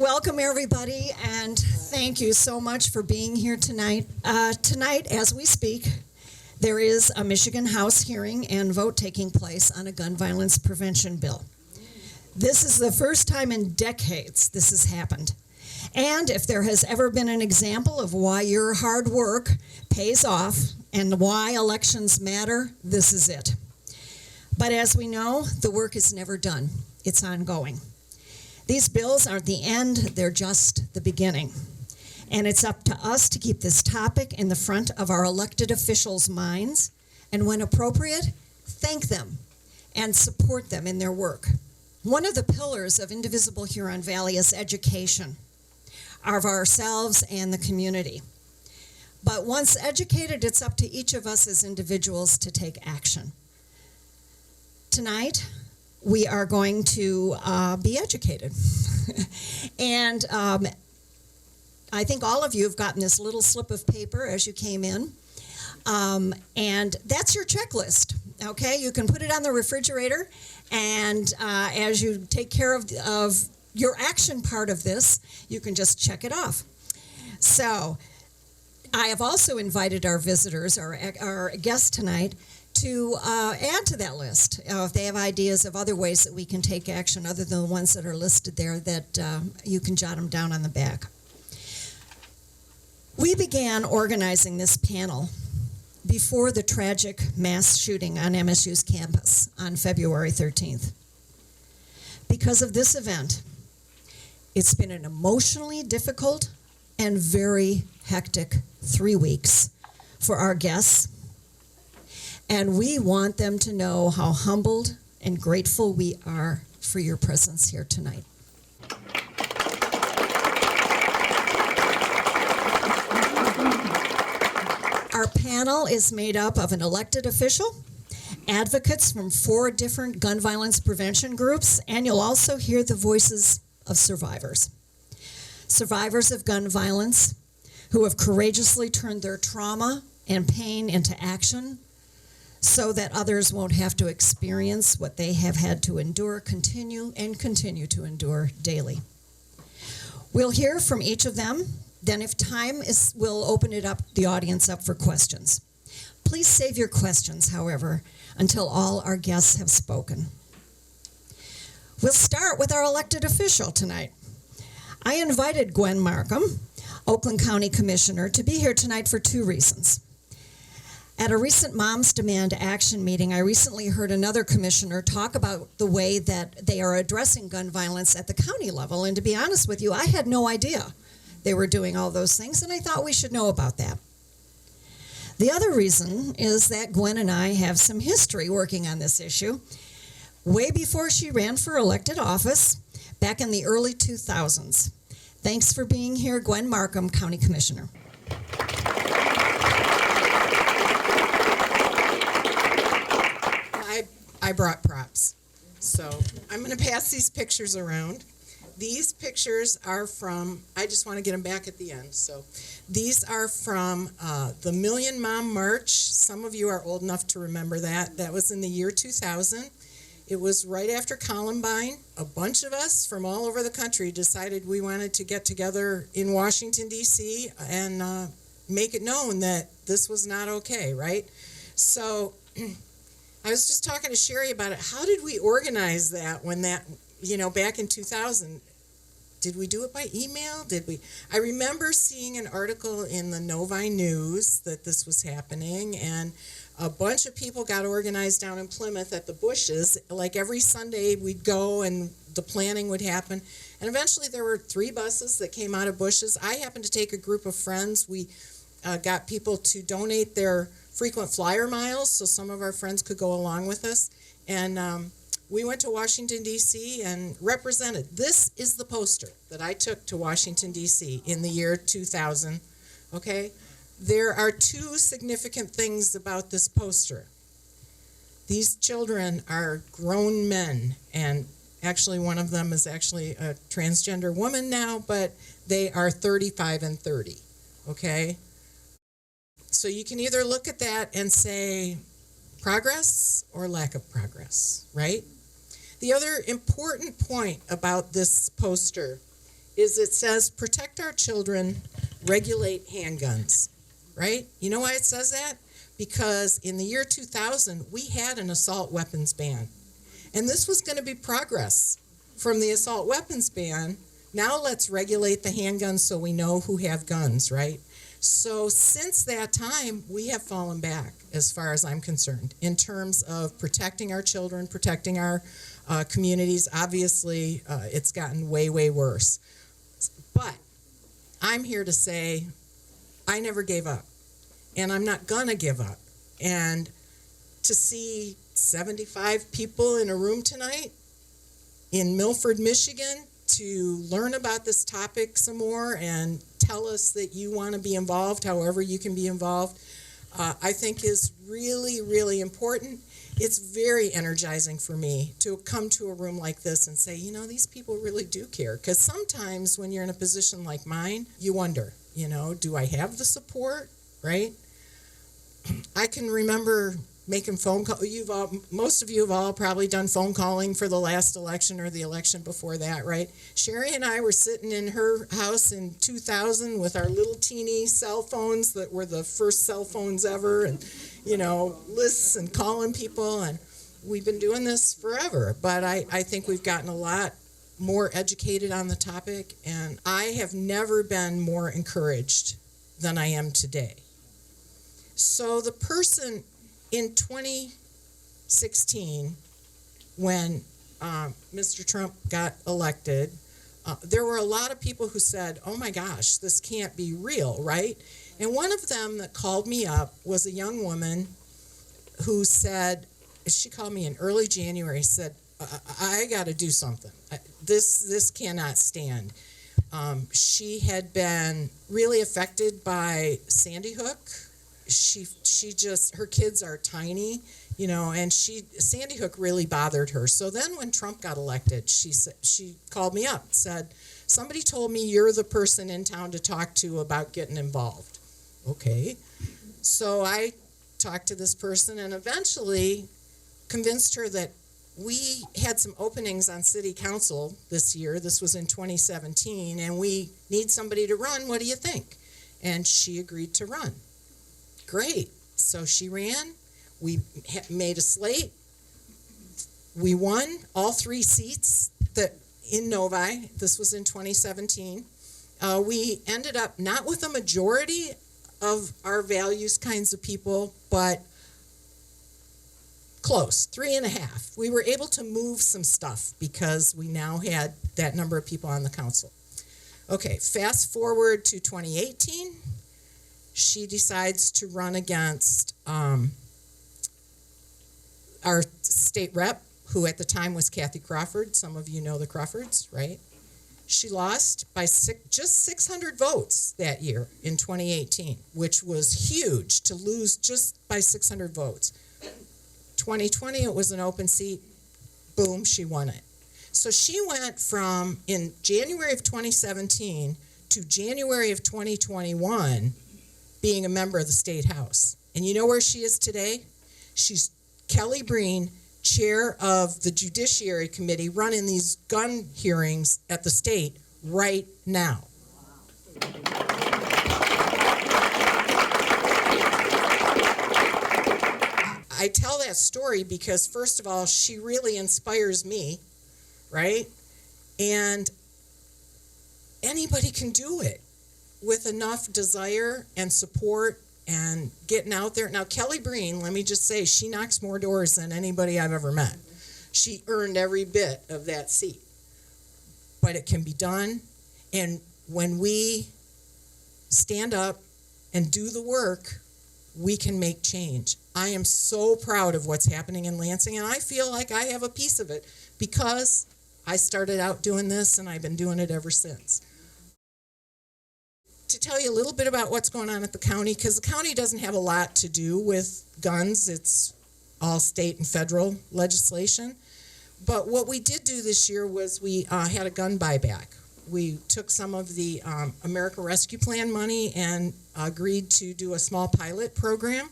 Welcome, everybody, and thank you so much for being here tonight. Tonight, as we speak, there is a Michigan House hearing and vote taking place on a gun violence prevention bill. This is the first time in decades this has happened. And if there has ever been an example of why your hard work pays off and why elections matter, this is it. But as we know, the work is never done. It's ongoing. These bills aren't the end, they're just the beginning. And it's up to us to keep this topic in the front of our elected officials' minds, and when appropriate, thank them and support them in their work. One of the pillars of Indivisible Huron Valley is education of ourselves and the community. But once educated, it's up to each of us as individuals to take action. Tonight, we are going to be educated. And I think all of you have gotten this little slip of paper as you came in. And that's your checklist, okay? You can put it on the refrigerator, and as you take care of your action part of this, you can just check it off. So I have also invited our visitors, our guests tonight, to add to that list if they have ideas of other ways that we can take action other than the ones that are listed there, that you can jot them down on the back. We began organizing this panel before the tragic mass shooting on MSU's campus on February 13th. Because of this event, it's been an emotionally difficult and very hectic 3 weeks for our guests. And we want them to know how humbled and grateful we are for your presence here tonight. Our panel is made up of an elected official, advocates from 4 different gun violence prevention groups, and you'll also hear the voices of survivors. Survivors of gun violence who have courageously turned their trauma and pain into action so that others won't have to experience what they have had to endure, continue to endure daily. We'll hear from each of them. Then if time is, we'll open the audience up for questions. Please save your questions, however, until all our guests have spoken. We'll start with our elected official tonight. I invited Gwen Markham, Oakland County Commissioner, to be here tonight for 2 reasons. At a recent Moms Demand Action meeting, I recently heard another commissioner talk about the way that they are addressing gun violence at the county level. And to be honest with you, I had no idea they were doing all those things, and I thought we should know about that. The other reason is that Gwen and I have some history working on this issue. Way before she ran for elected office, back in the early 2000s. Thanks for being here, Gwen Markham, County Commissioner. I brought props. So I'm going to pass these pictures around. These pictures are from, I just want to get them back at the end. So these are from the Million Mom March. Some of you are old enough to remember that. That was in the year 2000. It was right after Columbine. A bunch of us from all over the country decided we wanted to get together in Washington, D.C. and make it known that this was not okay, right? So I was just talking to Sherry about it. How did we organize that when that, back in 2000? Did we do it by email? Did we? I remember seeing an article in the Novi News that this was happening, and a bunch of people got organized down in Plymouth at the Bushes. Like every Sunday we'd go and the planning would happen. And eventually there were 3 buses that came out of Bushes. I happened to take a group of friends. We got people to donate their frequent flyer miles so some of our friends could go along with us. And we went to Washington, D.C. and represented. This is the poster that I took to Washington, D.C. in the year 2000, okay? There are 2 significant things about this poster. These children are grown men, and actually one of them is actually a transgender woman now, but they are 35 and 30, okay? So you can either look at that and say progress or lack of progress, right? The other important point about this poster is it says, protect our children, regulate handguns, right? You know why it says that? Because in the year 2000, we had an assault weapons ban. And this was going to be progress from the assault weapons ban. Now let's regulate the handguns so we know who have guns, right? So since that time, we have fallen back, as far as I'm concerned, in terms of protecting our children, protecting our communities. Obviously, it's gotten way, way worse. But I'm here to say I never gave up, and I'm not gonna give up. And to see 75 people in a room tonight in Milford, Michigan, to learn about this topic some more and tell us that you want to be involved, however you can be involved, I think is really, really important. It's very energizing for me to come to a room like this and say, you know, these people really do care. Because sometimes when you're in a position like mine, you wonder, you know, do I have the support, right? I can remember making phone calls. Most of you have all probably done phone calling for the last election or the election before that, right? Sherry and I were sitting in her house in 2000 with our little teeny cell phones that were the first cell phones ever, and, you know, lists and calling people, and we've been doing this forever. But I think we've gotten a lot more educated on the topic, and I have never been more encouraged than I am today. So the person in 2016, when Mr. Trump got elected, there were a lot of people who said, oh my gosh, this can't be real, right? And one of them that called me up was a young woman who said, she called me in early January, said, I got to do something. This cannot stand. She had been really affected by Sandy Hook. She just, her kids are tiny, you know, and Sandy Hook really bothered her. So then when Trump got elected, she called me up and said, somebody told me you're the person in town to talk to about getting involved. Okay. So I talked to this person and eventually convinced her that we had some openings on city council this year. This was in 2017, and we need somebody to run. What do you think? And she agreed to run. Great. So she ran. We made a slate. We won all 3 seats in Novi. This was in 2017. We ended up not with a majority of our values kinds of people, but close, 3.5. We were able to move some stuff because we now had that number of people on the council. Okay, fast forward to 2018. She decides to run against our state rep, who at the time was Kathy Crawford. Some of you know the Crawfords, right? She lost by just 600 votes that year in 2018, which was huge to lose just by 600 votes. 2020, it was an open seat. Boom, she won it. So she went from in January of 2017 to January of 2021 being a member of the State House. And you know where she is today? She's Kelly Breen, chair of the Judiciary Committee, running these gun hearings at the state right now. I tell that story because, first of all, she really inspires me, right? And anybody can do it with enough desire and support and getting out there. Now, Kelly Breen, let me just say, she knocks more doors than anybody I've ever met. She earned every bit of that seat. But it can be done. And when we stand up and do the work, we can make change. I am so proud of what's happening in Lansing, and I feel like I have a piece of it because I started out doing this and I've been doing it ever since. To tell you a little bit about what's going on at the county, because the county doesn't have a lot to do with guns. It's all state and federal legislation. But what we did do this year was we had a gun buyback. We took some of the American Rescue Plan money and agreed to do a small pilot program.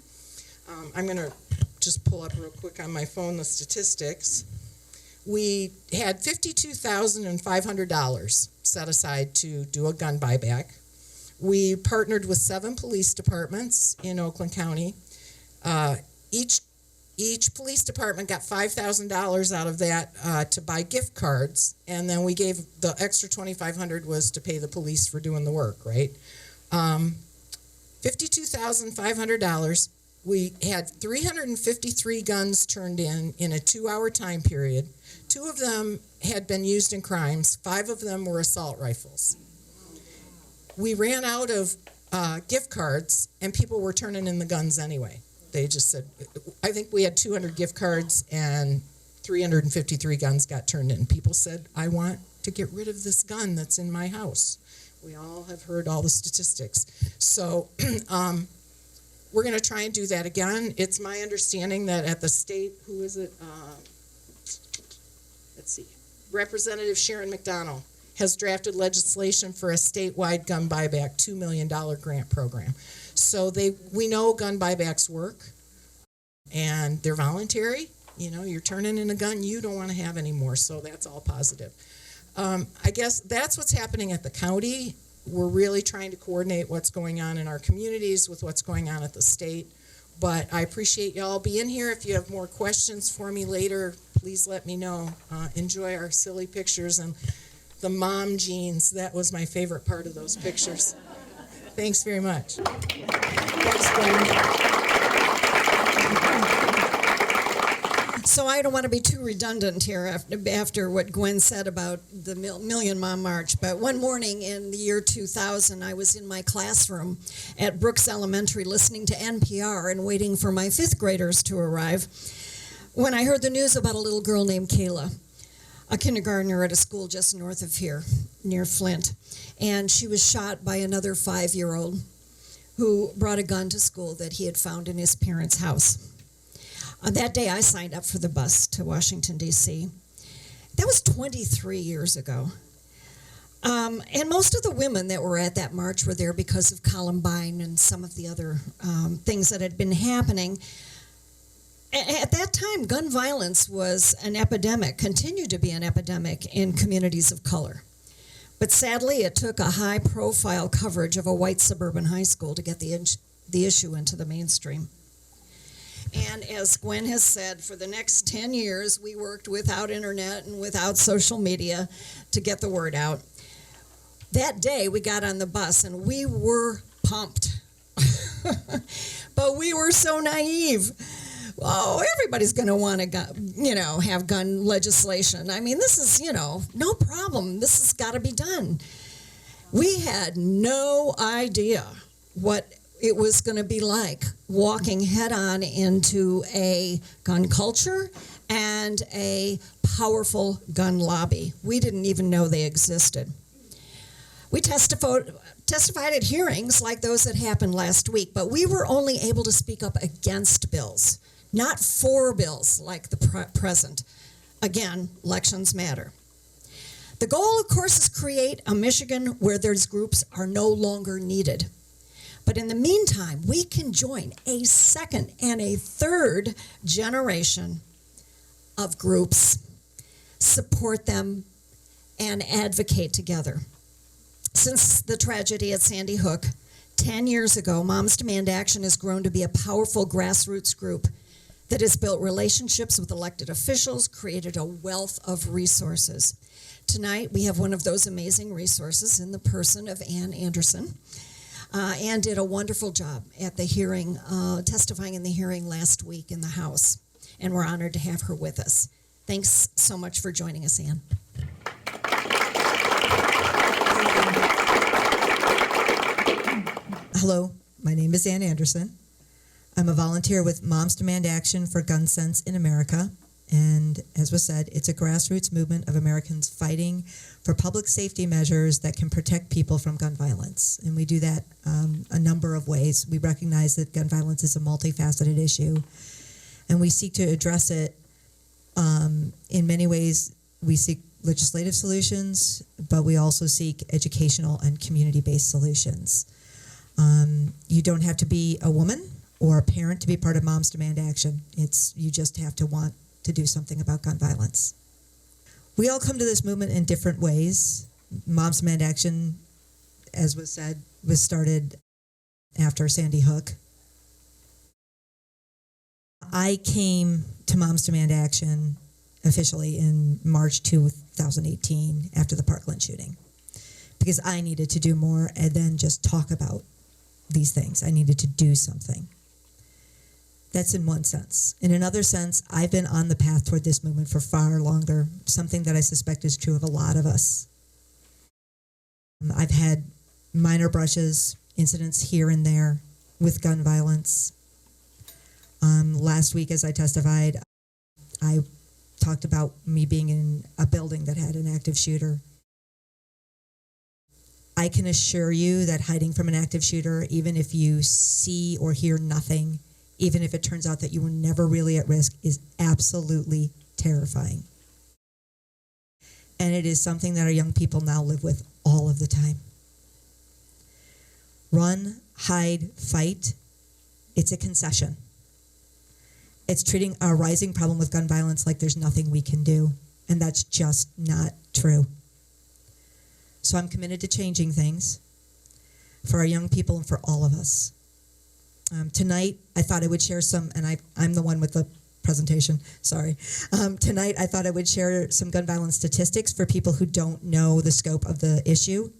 I'm going to just pull up real quick on my phone the statistics. we had $52,500 set aside to do a gun buyback. We partnered with 7 police departments in Oakland County. Each police department got $5,000 out of that to buy gift cards, and then we gave the extra $2,500 was to pay the police for doing the work, right? $52,500. We had 353 guns turned in a 2-hour time period. 2 of them had been used in crimes. 5 of them were assault rifles. We ran out of gift cards, and people were turning in the guns anyway. They just said, I think we had 200 gift cards, and 353 guns got turned in. People said, I want to get rid of this gun that's in my house. We all have heard all the statistics. So we're going to try and do that again. It's my understanding that at the state, who is it? Let's see. Representative Sharon McDonald has drafted legislation for a statewide gun buyback $2 million grant program. So we know gun buybacks work, and they're voluntary. You know, you're turning in a gun you don't want to have anymore, so that's all positive. I guess that's what's happening at the county. We're really trying to coordinate what's going on in our communities with what's going on at the state. But I appreciate y'all being here. If you have more questions for me later, please let me know. Enjoy our silly pictures and the mom jeans. That was my favorite part of those pictures. Thanks very much. Thanks, Gwen. So I don't want to be too redundant here after what Gwen said about the Million Mom March, but one morning in the year 2000, I was in my classroom at Brooks Elementary listening to NPR and waiting for my 5th graders to arrive when I heard the news about a little girl named Kayla, a kindergartner at a school just north of here, near Flint. And she was shot by another 5-year-old who brought a gun to school that he had found in his parents' house. That day, I signed up for the bus to Washington, D.C. That was 23 years ago. And most of the women that were at that march were there because of Columbine and some of the other things that had been happening. At that time, gun violence was an epidemic, continued to be an epidemic in communities of color. But sadly, it took a high-profile coverage of a white suburban high school to get the issue into the mainstream. And as Gwen has said, for the next 10 years, we worked without internet and without social media to get the word out. That day, we got on the bus, and we were pumped. But we were so naive. Oh, everybody's going to want to, have gun legislation. I mean, this is, no problem. This has got to be done. We had no idea what it was going to be like walking head-on into a gun culture and a powerful gun lobby. We didn't even know they existed. We testified at hearings like those that happened last week, but we were only able to speak up against bills, not for bills like the present. Again, elections matter. The goal, of course, is create a Michigan where those groups are no longer needed. But in the meantime, we can join a second and a third generation of groups, support them, and advocate together. Since the tragedy at Sandy Hook 10 years ago, Moms Demand Action has grown to be a powerful grassroots group that has built relationships with elected officials, created a wealth of resources. Tonight, we have one of those amazing resources in the person of Ann Anderson. Ann did a wonderful job at the hearing, testifying in the hearing last week in the House, and we're honored to have her with us. Thanks so much for joining us, Ann. Hello, my name is Ann Anderson. I'm a volunteer with Moms Demand Action for Gun Sense in America. And as was said, it's a grassroots movement of Americans fighting for public safety measures that can protect people from gun violence. And we do that a number of ways. We recognize that gun violence is a multifaceted issue, and we seek to address it in many ways. We seek legislative solutions, but we also seek educational and community-based solutions. You don't have to be a woman or a parent to be part of Moms Demand Action. You just have to want to do something about gun violence. We all come to this movement in different ways. Moms Demand Action, as was said, was started after Sandy Hook. I came to Moms Demand Action officially in March 2018 after the Parkland shooting because I needed to do more than just talk about these things. I needed to do something. That's in one sense. In another sense, I've been on the path toward this movement for far longer, something that I suspect is true of a lot of us. I've had minor brushes, incidents here and there with gun violence. Last week, as I testified, I talked about me being in a building that had an active shooter. I can assure you that hiding from an active shooter, even if you see or hear nothing, even if it turns out that you were never really at risk, is absolutely terrifying. And it is something that our young people now live with all of the time. Run, hide, fight. It's a concession. It's treating our rising problem with gun violence like there's nothing we can do. And that's just not true. So I'm committed to changing things for our young people and for all of us. Tonight, I thought I would share some, and I'm the one with the presentation, sorry. Tonight, I thought I would share some gun violence statistics for people who don't know the scope of the issue,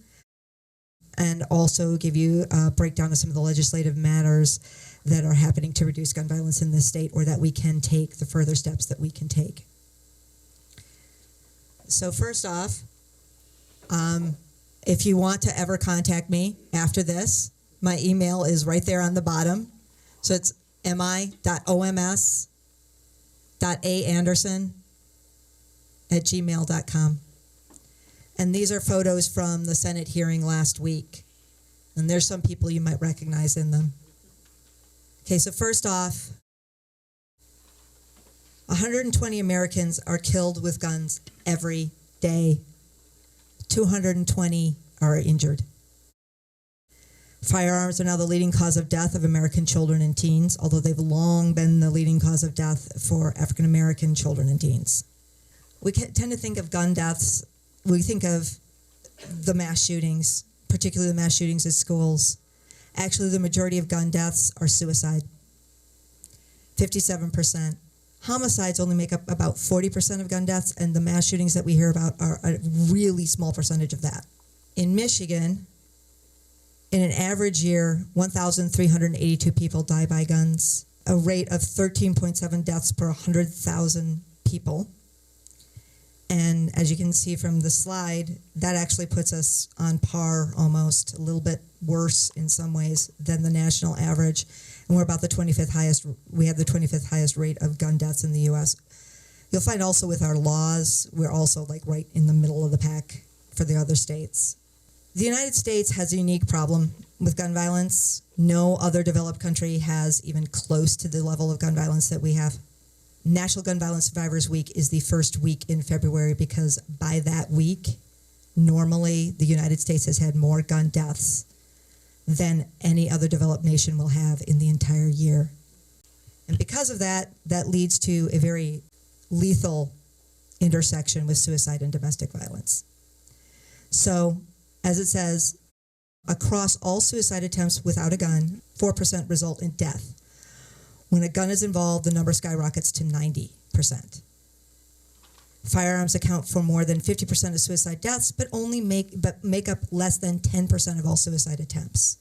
and also give you a breakdown of some of the legislative matters that are happening to reduce gun violence in this state, or that we can take, the further steps that we can take. So first off, if you want to ever contact me after this, my email is right there on the bottom. So it's mi.oms.aanderson@gmail.com. And these are photos from the Senate hearing last week. And there's some people you might recognize in them. Okay, so first off, 120 Americans are killed with guns every day. 220 are injured. Firearms are now the leading cause of death of American children and teens, although they've long been the leading cause of death for African American children and teens. We tend to think of gun deaths, we think of the mass shootings, particularly the mass shootings at schools. Actually, the majority of gun deaths are suicide, 57%. Homicides only make up about 40% of gun deaths, and the mass shootings that we hear about are a really small percentage of that. In Michigan, in an average year, 1,382 people die by guns, a rate of 13.7 deaths per 100,000 people. And as you can see from the slide, that actually puts us on par almost, a little bit worse in some ways than the national average. And we're about the 25th highest, we have the 25th highest rate of gun deaths in the U.S. You'll find also with our laws, we're also like right in the middle of the pack for the other states. The United States has a unique problem with gun violence. No other developed country has even close to the level of gun violence that we have. National Gun Violence Survivors Week is the first week in February because by that week, normally the United States has had more gun deaths than any other developed nation will have in the entire year. And because of that, that leads to a very lethal intersection with suicide and domestic violence. So, as it says, across all suicide attempts without a gun, 4% result in death. When a gun is involved, the number skyrockets to 90%. Firearms account for more than 50% of suicide deaths, but make up less than 10% of all suicide attempts.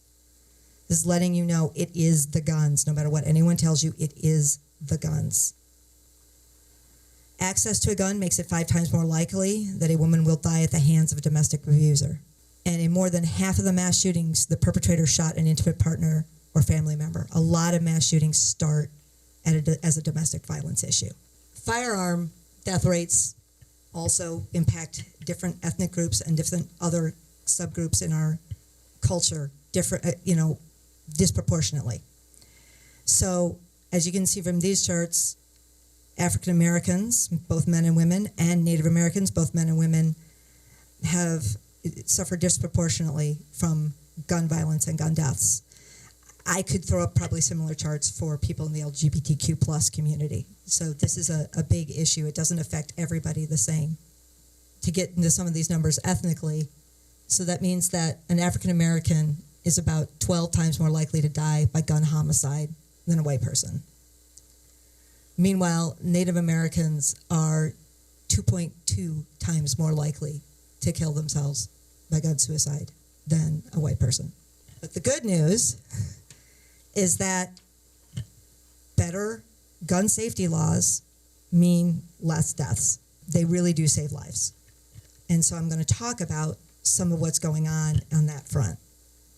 This is letting you know it is the guns. No matter what anyone tells you, it is the guns. Access to a gun makes it 5 times more likely that a woman will die at the hands of a domestic abuser. And in more than half of the mass shootings, the perpetrator shot an intimate partner or family member. A lot of mass shootings start as a domestic violence issue. Firearm death rates also impact different ethnic groups and different other subgroups in our culture, disproportionately. So, as you can see from these charts, African Americans, both men and women, and Native Americans, both men and women, have suffered disproportionately from gun violence and gun deaths. I could throw up probably similar charts for people in the LGBTQ plus community. So this is a big issue. It doesn't affect everybody the same. to get into some of these numbers ethnically. So that means that an African American is about 12 times more likely to die by gun homicide than a white person. Meanwhile, Native Americans are 2.2 times more likely to kill themselves by gun suicide than a white person. But the good news is that better gun safety laws mean less deaths. They really do save lives. And so I'm going to talk about some of what's going on that front.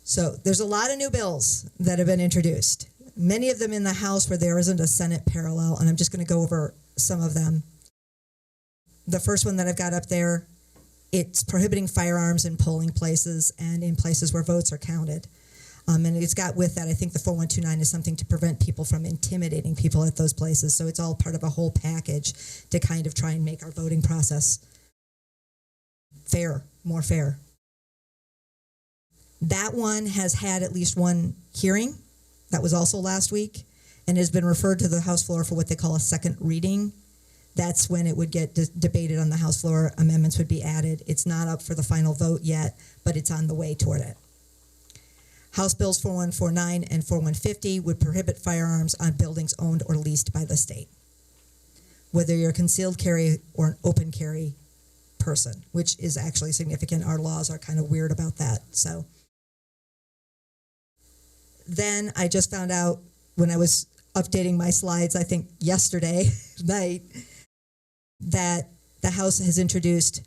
So there's a lot of new bills that have been introduced, many of them in the House where there isn't a Senate parallel, and I'm just going to go over some of them. The first one that I've got up there, it's prohibiting firearms in polling places and in places where votes are counted. And it's got with that, I think the 4129 is something to prevent people from intimidating people at those places. So it's all part of a whole package to kind of try and make our voting process fair, more fair. That one has had at least one hearing. That was also last week, and has been referred to the House floor for what they call a second reading. That's when it would get debated on the House floor. Amendments would be added. It's not up for the final vote yet, but it's on the way toward it. House Bills 4149 and 4150 would prohibit firearms on buildings owned or leased by the state, whether you're a concealed carry or an open carry person, which is actually significant. Our laws are kind of weird about that. So then I just found out when I was updating my slides, I think yesterday night, that the House has introduced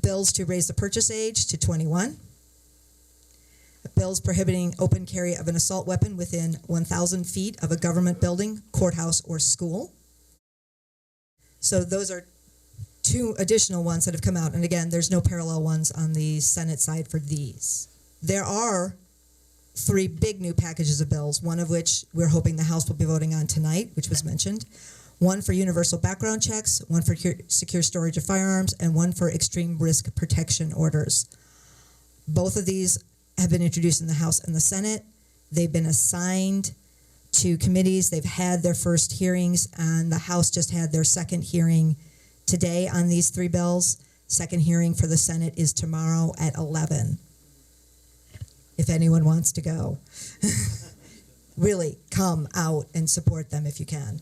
bills to raise the purchase age to 21, bills prohibiting open carry of an assault weapon within 1,000 feet of a government building, courthouse, or school. So those are two additional ones that have come out. And again, there's no parallel ones on the Senate side for these. There are three big new packages of bills, one of which we're hoping the House will be voting on tonight, which was mentioned. One for universal background checks, one for secure storage of firearms, and one for extreme risk protection orders. Both of these have been introduced in the House and the Senate. They've been assigned to committees. They've had their first hearings, and the House just had their second hearing today on these three bills. Second hearing for the Senate is tomorrow at 11. If anyone wants to go. Really, come out and support them if you can.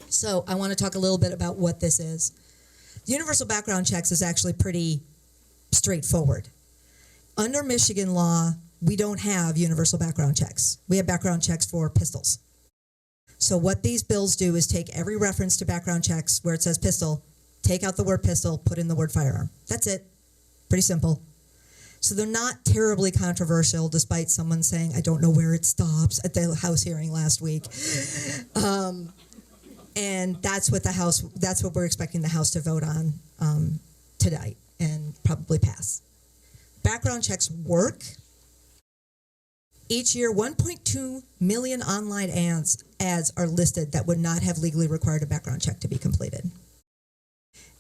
So I want to talk a little bit about what this is. Universal background checks is actually pretty straightforward. Under Michigan law, we don't have universal background checks. We have background checks for pistols. So what these bills do is take every reference to background checks where it says pistol, take out the word pistol, put in the word firearm. That's it. Pretty simple. So they're not terribly controversial, despite someone saying, I don't know where it stops at the House hearing last week. And that's what we're expecting the House to vote on tonight and probably pass. Background checks work. Each year, 1.2 million online ads are listed that would not have legally required a background check to be completed.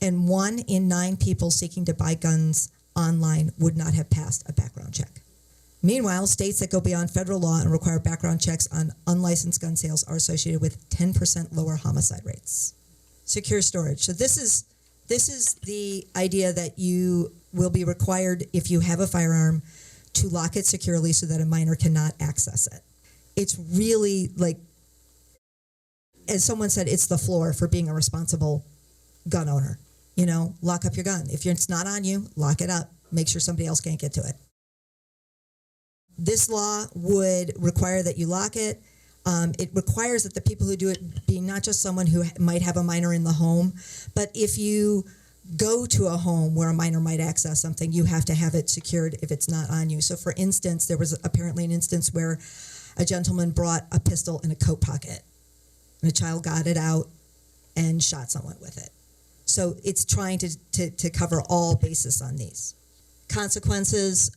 And 1 in 9 people seeking to buy guns online would not have passed a background check. Meanwhile, states that go beyond federal law and require background checks on unlicensed gun sales are associated with 10% lower homicide rates. Secure storage. So this is the idea that you will be required, if you have a firearm, to lock it securely so that a minor cannot access it. It's really, like, as someone said, it's the floor for being a responsible gun owner. You know, lock up your gun. If it's not on you, lock it up. Make sure somebody else can't get to it. This law would require that you lock it. It requires that the people who do it be not just someone who might have a minor in the home, but if you go to a home where a minor might access something, you have to have it secured if it's not on you. So for instance, there was apparently an instance where a gentleman brought a pistol in a coat pocket and a child got it out and shot someone with it. So it's trying to cover all bases on these. Consequences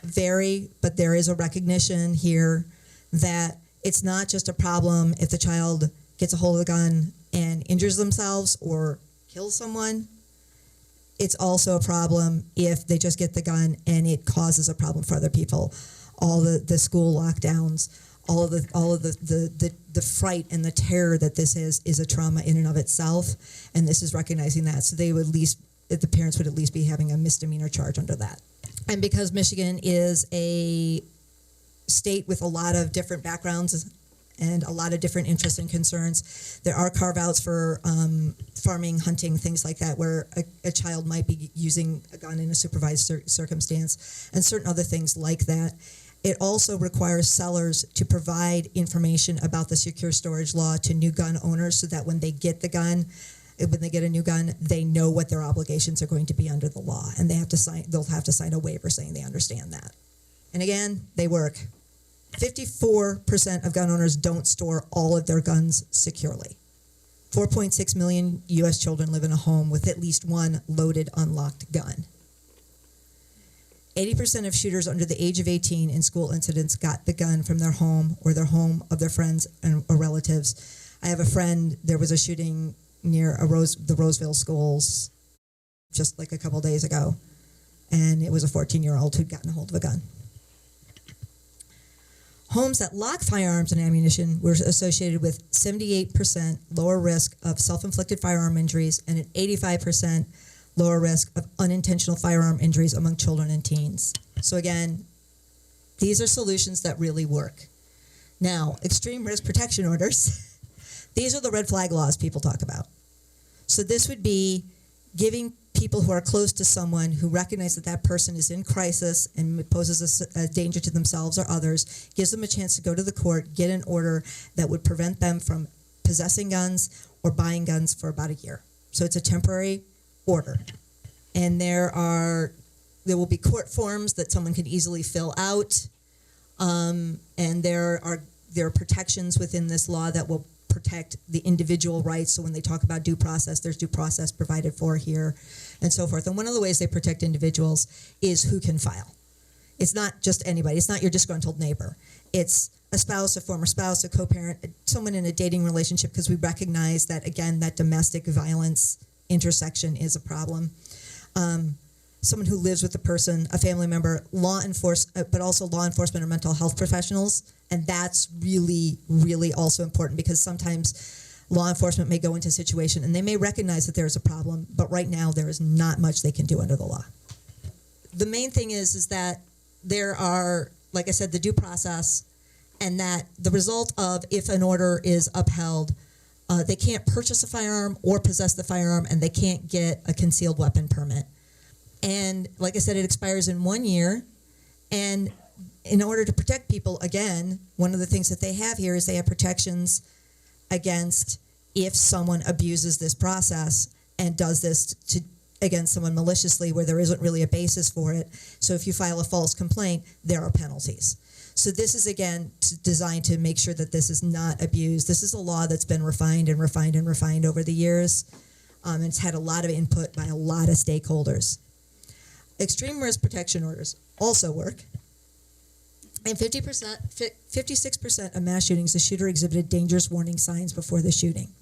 vary, but there is a recognition here that it's not just a problem if the child gets a hold of the gun and injures themselves or kills someone. It's also a problem if they just get the gun and it causes a problem for other people. All the school lockdowns, all of the fright and the terror that this is a trauma in and of itself, and this is recognizing that. So they would at least, the parents would at least be having a misdemeanor charge under that. And because Michigan is a state with a lot of different backgrounds and a lot of different interests and concerns, there are carve-outs for farming, hunting, things like that, where a child might be using a gun in a supervised circumstance, and certain other things like that. It also requires sellers to provide information about the secure storage law to new gun owners, so that when they get the gun, when they get a new gun, they know what their obligations are going to be under the law, and they'll have to sign a waiver saying they understand that. And again, they work. 54% of gun owners don't store all of their guns securely. 4.6 million U.S. children live in a home with at least one loaded, unlocked gun. 80% of shooters under the age of 18 in school incidents got the gun from their home or their home of their friends or relatives. I have a friend, there was a shooting near the Roseville schools just like a couple days ago, and it was a 14-year-old who'd gotten a hold of a gun. Homes that lock firearms and ammunition were associated with 78% lower risk of self-inflicted firearm injuries and an 85% lower risk of unintentional firearm injuries among children and teens. So again, these are solutions that really work. Now, extreme risk protection orders, these are the red flag laws people talk about. So this would be giving people who are close to someone who recognize that that person is in crisis and poses a danger to themselves or others, gives them a chance to go to the court, get an order that would prevent them from possessing guns or buying guns for about a year. So it's a temporary order. And there will be court forms that someone can easily fill out. And there are protections within this law that will protect the individual rights. So when they talk about due process, there's due process provided for here and so forth. And one of the ways they protect individuals is who can file. It's not just anybody. It's not your disgruntled neighbor. It's a spouse, a former spouse, a co-parent, someone in a dating relationship, because we recognize that, again, that domestic violence intersection is a problem. Someone who lives with the person, a family member, but also law enforcement or mental health professionals. And that's really, really also important, because sometimes law enforcement may go into a situation and they may recognize that there's a problem, but right now there is not much they can do under the law. The main thing is that there are, like I said, the due process, and that the result of, if an order is upheld, they can't purchase a firearm or possess the firearm, and they can't get a concealed weapon permit. And like I said, it expires in 1 year. And in order to protect people, again, one of the things that they have here is they have protections against if someone abuses this process and does this against someone maliciously where there isn't really a basis for it. So if you file a false complaint, there are penalties. So this is, again, designed to make sure that this is not abused. This is a law that's been refined and refined and refined over the years. And it's had a lot of input by a lot of stakeholders. Extreme risk protection orders also work. In 56% of mass shootings, the shooter exhibited dangerous warning signs before the shooting.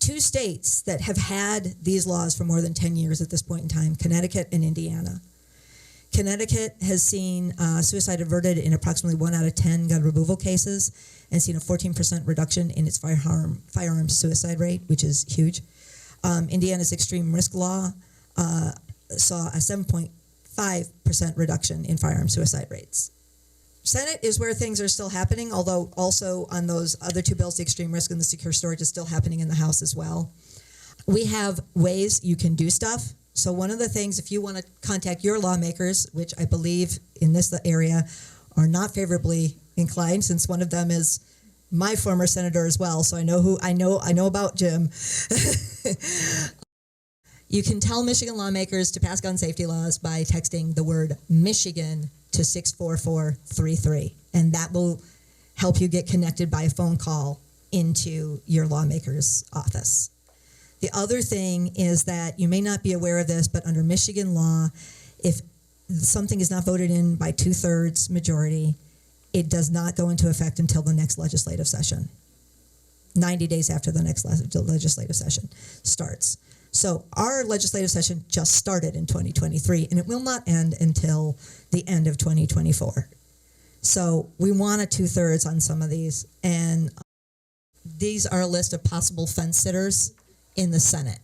2 states that have had these laws for more than 10 years at this point in time, Connecticut and Indiana. Connecticut has seen suicide averted in approximately 1 out of 10 gun removal cases, and seen a 14% reduction in its firearm suicide rate, which is huge. Indiana's extreme risk law saw a 7.5% reduction in firearm suicide rates. Senate is where things are still happening, although also on those other 2 bills, the extreme risk and the secure storage, is still happening in the House as well. We have ways you can do stuff. So one of the things, if you want to contact your lawmakers, which I believe in this area are not favorably inclined, since one of them is my former senator as well, so I know about Jim. You can tell Michigan lawmakers to pass gun safety laws by texting the word Michigan to 64433, and that will help you get connected by a phone call into your lawmaker's office. The other thing is that you may not be aware of this, but under Michigan law, if something is not voted in by 2/3 majority, it does not go into effect until the next legislative session, 90 days after the next legislative session starts. So our legislative session just started in 2023, and it will not end until the end of 2024. So we want a 2/3 on some of these. And these are a list of possible fence sitters in the Senate.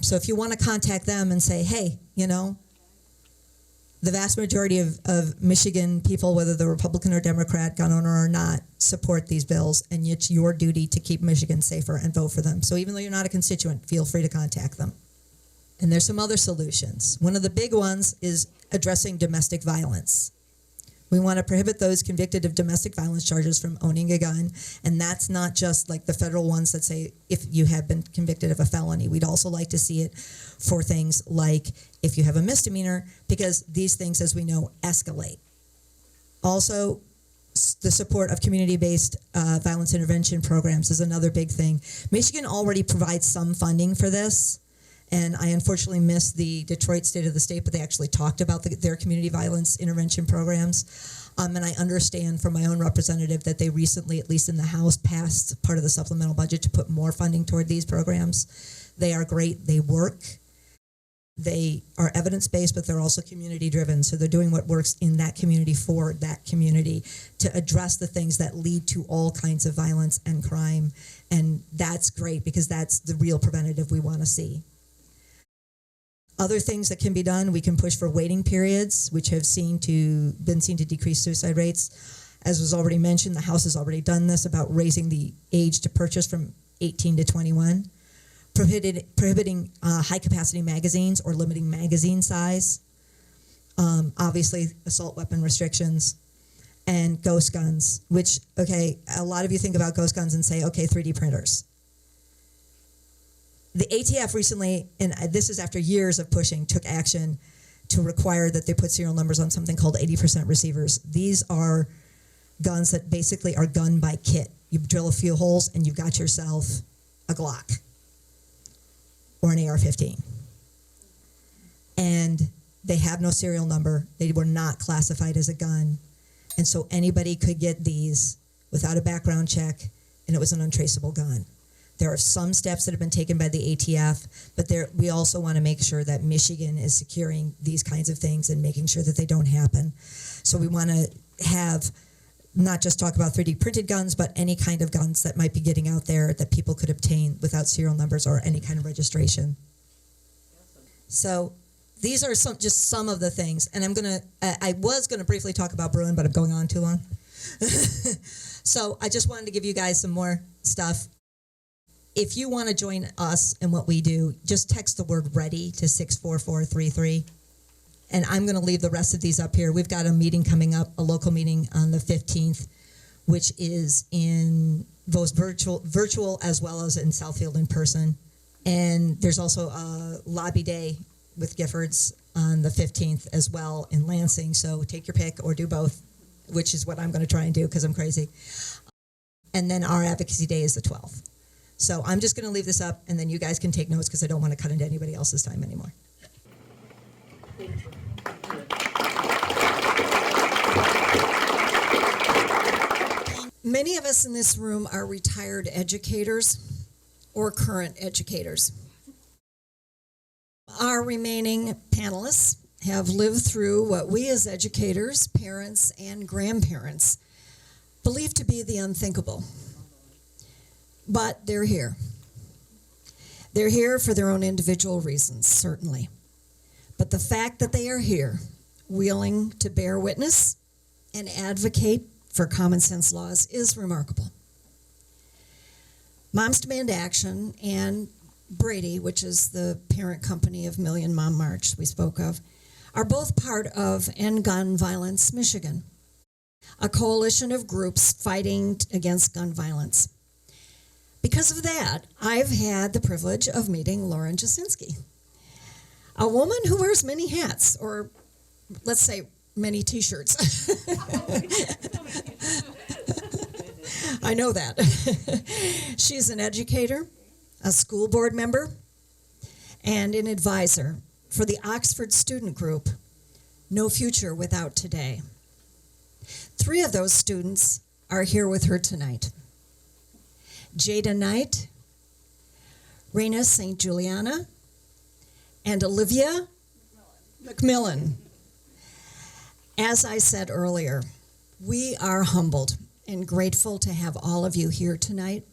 So if you want to contact them and say, hey, the vast majority of Michigan people, whether they're Republican or Democrat, gun owner or not, support these bills, and it's your duty to keep Michigan safer and vote for them. So even though you're not a constituent, feel free to contact them. And there's some other solutions. One of the big ones is addressing domestic violence. We want to prohibit those convicted of domestic violence charges from owning a gun. And that's not just like the federal ones that say if you have been convicted of a felony. We'd also like to see it for things like if you have a misdemeanor, because these things, as we know, escalate. Also, the support of community-based violence intervention programs is another big thing. Michigan already provides some funding for this. And I unfortunately missed the Detroit State of the State, but they actually talked about their community violence intervention programs. And I understand from my own representative that they recently, at least in the House, passed part of the supplemental budget to put more funding toward these programs. They are great. They work. They are evidence-based, but they're also community-driven. So they're doing what works in that community for that community to address the things that lead to all kinds of violence and crime. And that's great because that's the real preventative we want to see. Other things that can be done, we can push for waiting periods, which have been seen to decrease suicide rates. As was already mentioned, the House has already done this about raising the age to purchase from 18 to 21, prohibiting high-capacity magazines or limiting magazine size, obviously assault weapon restrictions, and ghost guns, which, okay, a lot of you think about ghost guns and say, okay, 3D printers. The ATF recently, and this is after years of pushing, took action to require that they put serial numbers on something called 80% receivers. These are guns that basically are gun by kit. You drill a few holes and you've got yourself a Glock or an AR-15. And they have no serial number. They were not classified as a gun. And so anybody could get these without a background check, and it was an untraceable gun. There are some steps that have been taken by the ATF, but we also want to make sure that Michigan is securing these kinds of things and making sure that they don't happen. So we want to have not just talk about 3D printed guns, but any kind of guns that might be getting out there that people could obtain without serial numbers or any kind of registration. So these are just some of the things. And I was going to briefly talk about Bruin, but I'm going on too long. So I just wanted to give you guys some more stuff. If you want to join us in what we do, just text the word READY to 64433. And I'm going to leave the rest of these up here. We've got a meeting coming up, a local meeting on the 15th, which is in both virtual as well as in Southfield in person. And there's also a lobby day with Giffords on the 15th as well in Lansing. So take your pick or do both, which is what I'm going to try and do because I'm crazy. And then our advocacy day is the 12th. So I'm just going to leave this up, and then you guys can take notes because I don't want to cut into anybody else's time anymore. Many of us in this room are retired educators or current educators. Our remaining panelists have lived through what we as educators, parents, and grandparents believe to be the unthinkable. But they're here. They're here for their own individual reasons, certainly. But the fact that they are here, willing to bear witness and advocate for common sense laws is remarkable. Moms Demand Action and Brady, which is the parent company of Million Mom March we spoke of, are both part of End Gun Violence Michigan, a coalition of groups fighting against gun violence. Because of that, I've had the privilege of meeting Lauren Jasinski, a woman who wears many hats, or let's say many t-shirts. I know that. She's an educator, a school board member, and an advisor for the Oxford student group, No Future Without Today. 3 of those students are here with her tonight. Jada Knight, Reina St. Juliana, and Olivia McMillan. As I said earlier, we are humbled and grateful to have all of you here tonight.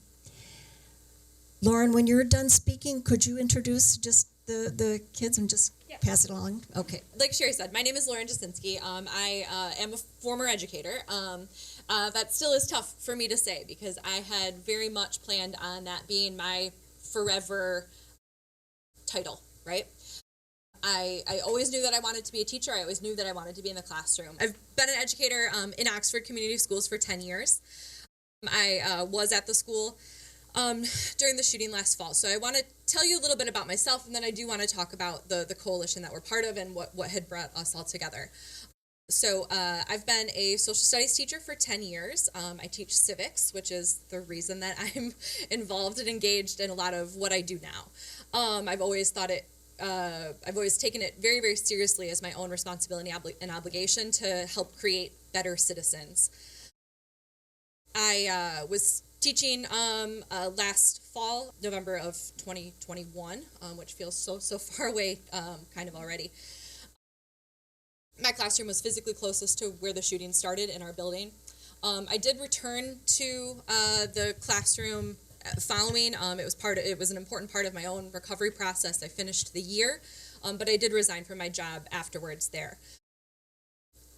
Lauren, when you're done speaking, could you introduce just the kids and just pass it along? Okay. Like Sherry said, my name is Lauren Jasinski. I am a former educator. That still is tough for me to say because I had very much planned on that being my forever title, right? I always knew that I wanted to be a teacher. I always knew that I wanted to be in the classroom. I've been an educator in Oxford Community Schools for 10 years. I was at the school during the shooting last fall. So I want to tell you a little bit about myself, and then I do want to talk about the coalition that we're part of and what had brought us all together. So I've been a social studies teacher for 10 years. I teach civics, which is the reason that I'm involved and engaged in a lot of what I do now. I've always taken it very, very seriously as my own responsibility and obligation to help create better citizens. I was teaching last fall, November of 2021, which feels so far away kind of already. My classroom was physically closest to where the shooting started in our building. I did return to the classroom following. It was an important part of my own recovery process. I finished the year, but I did resign from my job afterwards there.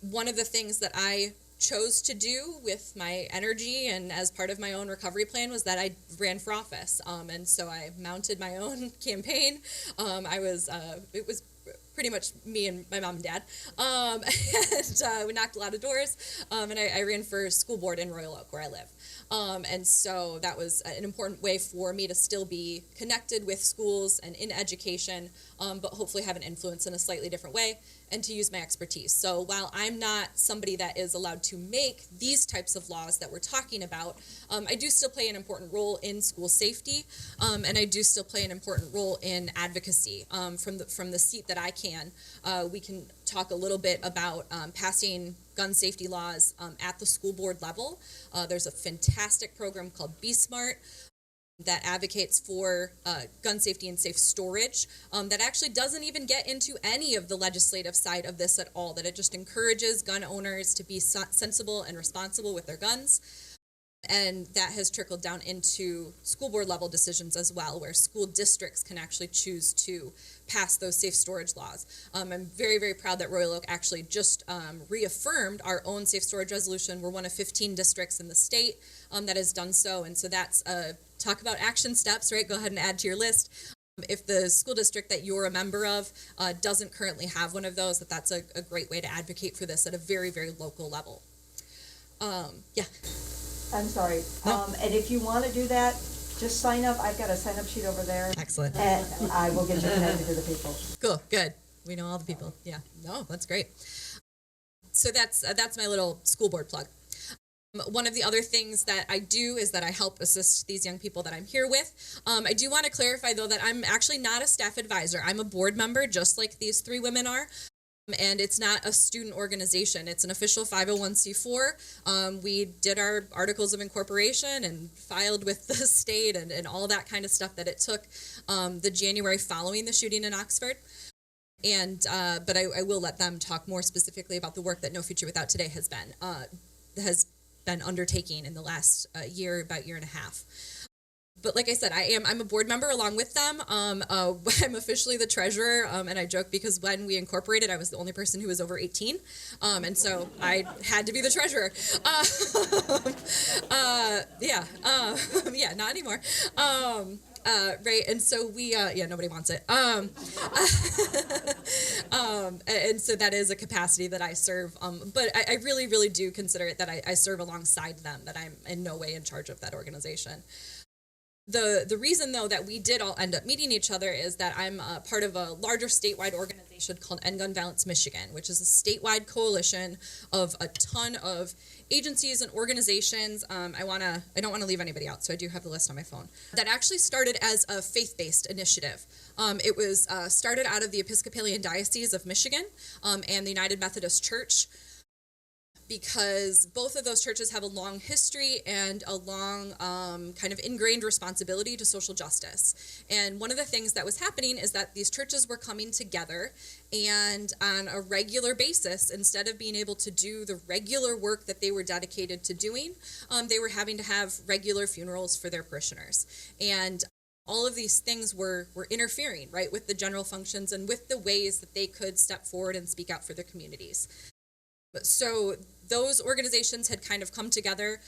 One of the things that I chose to do with my energy and as part of my own recovery plan was that I ran for office. And so I mounted my own campaign. It was pretty much me and my mom and dad. And we knocked a lot of doors. And I ran for school board in Royal Oak, where I live. And so that was an important way for me to still be connected with schools and in education, but hopefully have an influence in a slightly different way and to use my expertise. So while I'm not somebody that is allowed to make these types of laws that we're talking about, I do still play an important role in school safety, and I do still play an important role in advocacy. From the seat that I can, we can talk a little bit about passing gun safety laws at the school board level. There's a fantastic program called Be Smart that advocates for gun safety and safe storage that actually doesn't even get into any of the legislative side of this at all, that it just encourages gun owners to be sensible and responsible with their guns. And that has trickled down into school board level decisions as well, where school districts can actually choose to pass those safe storage laws. I'm very, very proud that Royal Oak actually just reaffirmed our own safe storage resolution. We're one of 15 districts in the state that has done so. And so that's talk about action steps, right? Go ahead and add to your list. If the school district that you're a member of doesn't currently have one of those, that's a great way to advocate for this at a very, very local level. Yeah. I'm sorry. No. And if you want to do that, just sign up. I've got a sign-up sheet over there. Excellent. And I will get you connected to the people. Cool. Good. We know all the people. Yeah. No, that's great. So that's my little school board plug. One of the other things that I do is that I help assist these young people that I'm here with. I do want to clarify, though, that I'm actually not a staff advisor. I'm a board member, just like these three women are. And it's not a student organization. It's an official 501c4. We did our articles of incorporation and filed with the state and all that kind of stuff that it took the January following the shooting in Oxford. And but I will let them talk more specifically about the work that No Future Without Today has been undertaking in the last year and a half. But like I said, I'm a board member along with them. I'm officially the treasurer, and I joke because when we incorporated, I was the only person who was over 18, and so I had to be the treasurer. Yeah, not anymore. Right, and so we, nobody wants it. And so that is a capacity that I serve. But I really, really do consider it that I serve alongside them, that I'm in no way in charge of that organization. The reason, though, that we did all end up meeting each other is that I'm part of a larger statewide organization called End Gun Violence Michigan, which is a statewide coalition of a ton of agencies and organizations. I don't want to leave anybody out, so I do have the list on my phone. That actually started as a faith-based initiative. It was started out of the Episcopalian Diocese of Michigan and the United Methodist Church, because both of those churches have a long history and a long kind of ingrained responsibility to social justice. And one of the things that was happening is that these churches were coming together, and on a regular basis, instead of being able to do the regular work that they were dedicated to doing, they were having to have regular funerals for their parishioners. And all of these things were interfering, right, with the general functions and with the ways that they could step forward and speak out for their communities. So those organizations had kind of come together.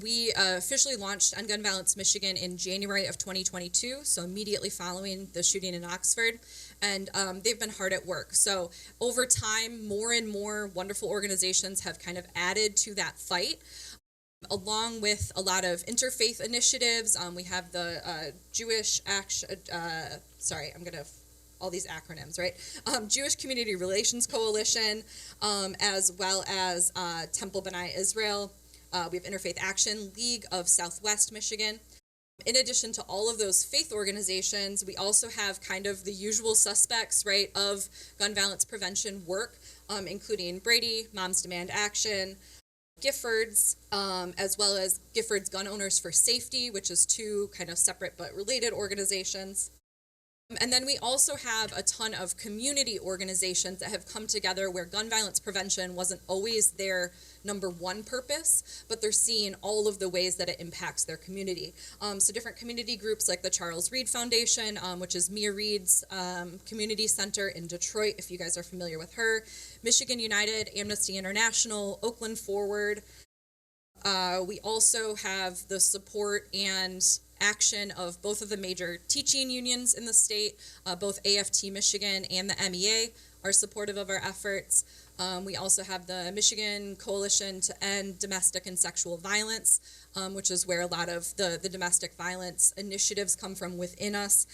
We officially launched End Gun Violence Michigan in January of 2022, so immediately following the shooting in Oxford, and they've been hard at work. So over time, more and more wonderful organizations have kind of added to that fight. Along with a lot of interfaith initiatives, we have the Jewish Action, all these acronyms, right? Jewish Community Relations Coalition, as well as Temple B'nai Israel. We have Interfaith Action, League of Southwest Michigan. In addition to all of those faith organizations, we also have kind of the usual suspects, right, of gun violence prevention work, including Brady, Moms Demand Action, Giffords, as well as Giffords Gun Owners for Safety, which is two kind of separate but related organizations. And then we also have a ton of community organizations that have come together where gun violence prevention wasn't always their number one purpose, but they're seeing all of the ways that it impacts their community. So different community groups like the Charles Reed Foundation, which is Mia Reed's community center in Detroit, if you guys are familiar with her, Michigan United, Amnesty International, Oakland Forward. We also have the support and action of both of the major teaching unions in the state. Both AFT Michigan and the MEA are supportive of our efforts. We also have the Michigan Coalition to End Domestic and Sexual Violence, which is where a lot of the domestic violence initiatives come from within us.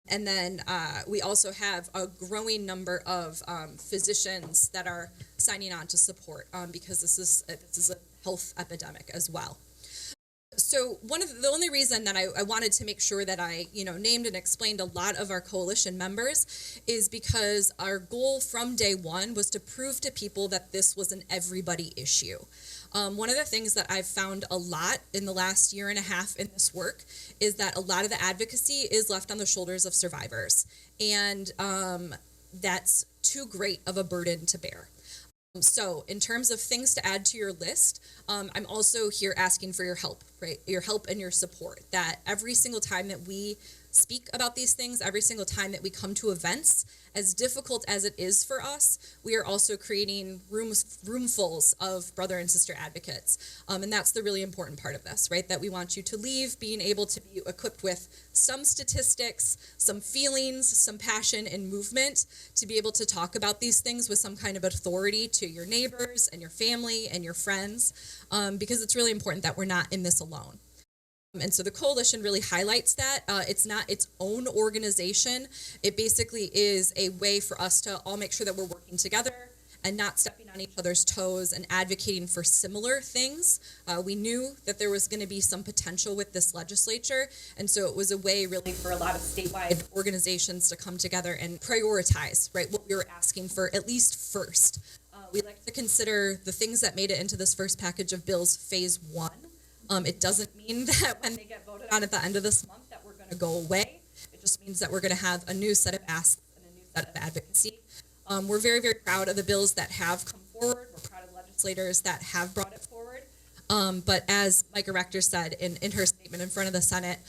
And then we also have a growing number of physicians that are signing on to support because this is a health epidemic as well. So the only reason that I wanted to make sure that I named and explained a lot of our coalition members is because our goal from day one was to prove to people that this was an everybody issue. One of the things that I've found a lot in the last year and a half in this work is that a lot of the advocacy is left on the shoulders of survivors, and that's too great of a burden to bear. So in terms of things to add to your list, I'm also here asking for your help, right? Your help and your support, that every single time that we speak about these things, every single time that we come to events, as difficult as it is for us, we are also creating roomfuls of brother and sister advocates. And that's the really important part of this, right? That we want you to leave being able to be equipped with some statistics, some feelings, some passion and movement to be able to talk about these things with some kind of authority to your neighbors and your family and your friends, because it's really important that we're not in this alone. And so the coalition really highlights that. It's not its own organization. It basically is a way for us to all make sure that we're working together and not stepping on each other's toes and advocating for similar things. We knew that there was going to be some potential with this legislature, and so it was a way really for a lot of statewide organizations to come together and prioritize, right, what we were asking for, at least first. We like to consider the things that made it into this first package of bills phase one. It doesn't mean that when they get voted on at the end of this month that we're going to go away. It just means that we're going to have a new set of asks and a new set of advocacy. We're very, very proud of the bills that have come forward. We're proud of legislators that have brought it forward. But as Micah Rector said in her statement in front of the Senate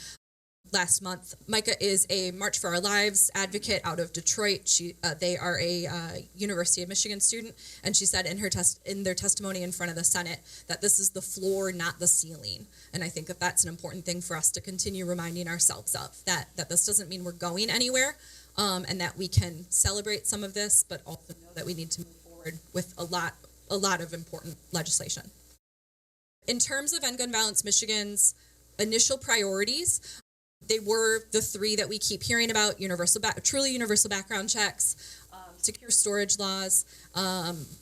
last month, Micah is a March for Our Lives advocate out of Detroit. They are a University of Michigan student, and she said in their testimony in front of the Senate that this is the floor, not the ceiling. And I think that that's an important thing for us to continue reminding ourselves of, that this doesn't mean we're going anywhere, and that we can celebrate some of this, but also know that we need to move forward with a lot of important legislation. In terms of End Gun Violence Michigan's initial priorities, they were the three that we keep hearing about: truly universal background checks, secure storage laws,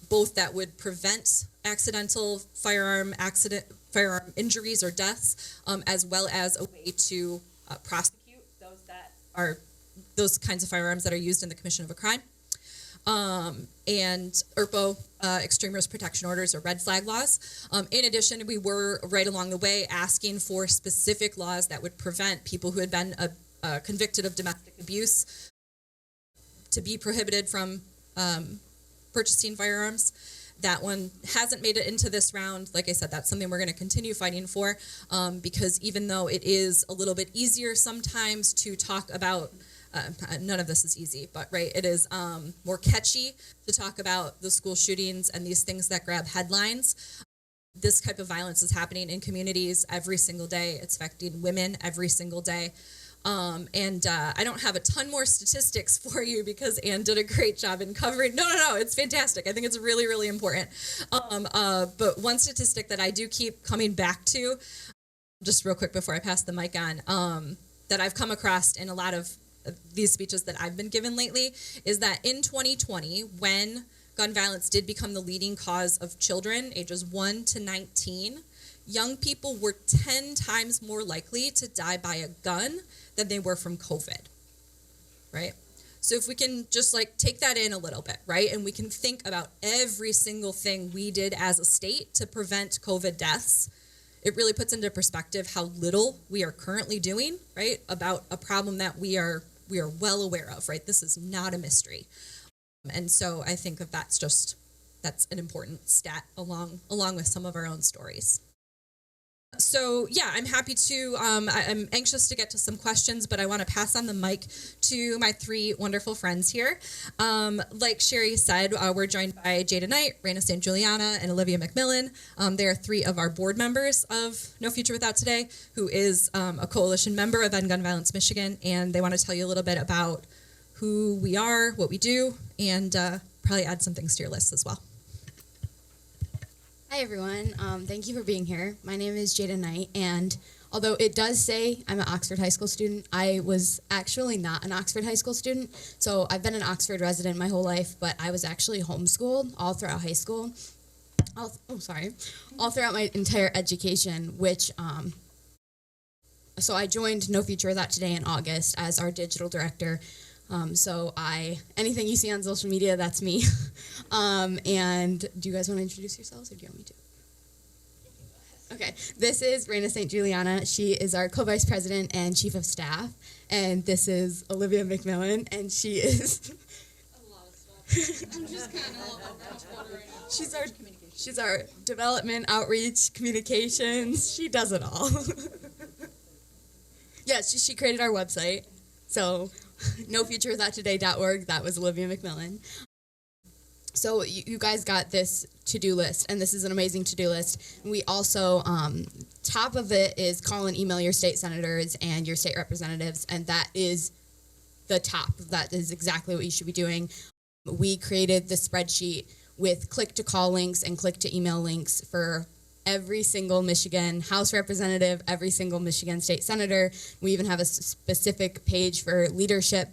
both that would prevent accidental firearm injuries or deaths, as well as a way to prosecute those kinds of firearms that are used in the commission of a crime. and ERPO, extreme risk protection orders or red flag laws. In addition, we were right along the way asking for specific laws that would prevent people who had been convicted of domestic abuse to be prohibited from purchasing firearms. That one hasn't made it into this round. Like I said, that's something we're going to continue fighting for, because even though it is a little bit easier sometimes to talk about, none of this is easy, but right, it is more catchy to talk about the school shootings and these things that grab headlines. This type of violence is happening in communities every single day. It's affecting women every single day. I don't have a ton more statistics for you because Anne did a great job in covering. No, it's fantastic. I think it's really, really important. But one statistic that I do keep coming back to, just real quick before I pass the mic on, that I've come across in a lot of these speeches that I've been given lately, is that in 2020, when gun violence did become the leading cause of children ages 1 to 19, young people were 10 times more likely to die by a gun than they were from COVID, right? So if we can just take that in a little bit, right? And we can think about every single thing we did as a state to prevent COVID deaths, it really puts into perspective how little we are currently doing, right? About a problem that we are well aware of, right? This is not a mystery. And so I think that's an important stat along with some of our own stories. So yeah, I'm happy to, I'm anxious to get to some questions, but I want to pass on the mic to my three wonderful friends here. Like Sherry said, we're joined by Jada Knight, Reina St. Juliana, and Olivia McMillan. They are three of our board members of No Future Without Today, who is a coalition member of End Gun Violence Michigan, and they want to tell you a little bit about who we are, what we do, and probably add some things to your list as well. Hi, everyone. Thank you for being here. My name is Jada Knight, and although it does say I'm an Oxford High School student, I was actually not an Oxford High School student. So I've been an Oxford resident my whole life, but I was actually homeschooled all throughout high school. All throughout my entire education, which, so I joined No Future Without Today in August as our digital director. Anything you see on social media, that's me. And do you guys want to introduce yourselves, or do you want me to? Okay, this is Reina St. Juliana. She is our co-vice president and chief of staff. And this is Olivia McMillan, and she is... a lot of stuff. I'm just kind of She's our development, outreach, communications. She does it all. Yeah, she created our website. So... NoFutureWithoutToday.org. That was Olivia McMillan. So you guys got this to-do list, and this is an amazing to-do list. We also, top of it is call and email your state senators and your state representatives, and that is the top. That is exactly what you should be doing. We created the spreadsheet with click-to-call links and click-to-email links for every single Michigan House representative, every single Michigan state senator. We even have a specific page for leadership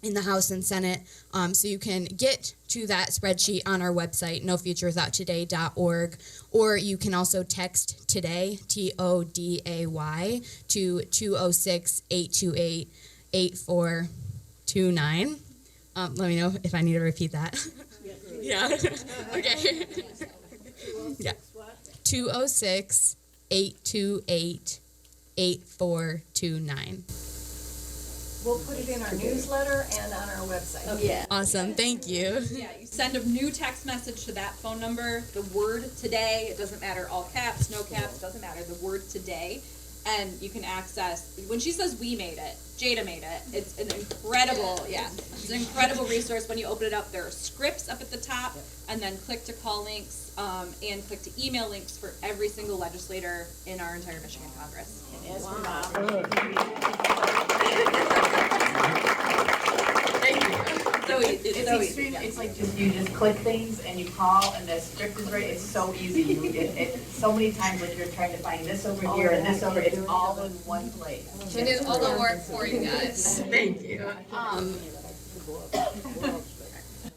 in the House and Senate. So you can get to that spreadsheet on our website, nofuturewithouttoday.org, or you can also text TODAY, TODAY, to 206-828-8429. Let me know if I need to repeat that. Yeah. Okay. Yeah. 206-828-8429. We'll put it in our newsletter and on our website. Okay. Yeah. Awesome. Thank you. Yeah, you send a new text message to that phone number, the word today, it doesn't matter, all caps, no caps, doesn't matter, the word today, and you can access, when she says we made it, Jada made it, it's an incredible, it's an incredible resource. When you open it up, there are scripts up at the top, and then click to call links, and click to email links for every single legislator in our entire Michigan Congress. It's extreme. It's like you just click things and you call and the script is right. It's so easy. So many times like you're trying to find this over here and this over. It's all in one place. She did all the work for you guys. Thank you.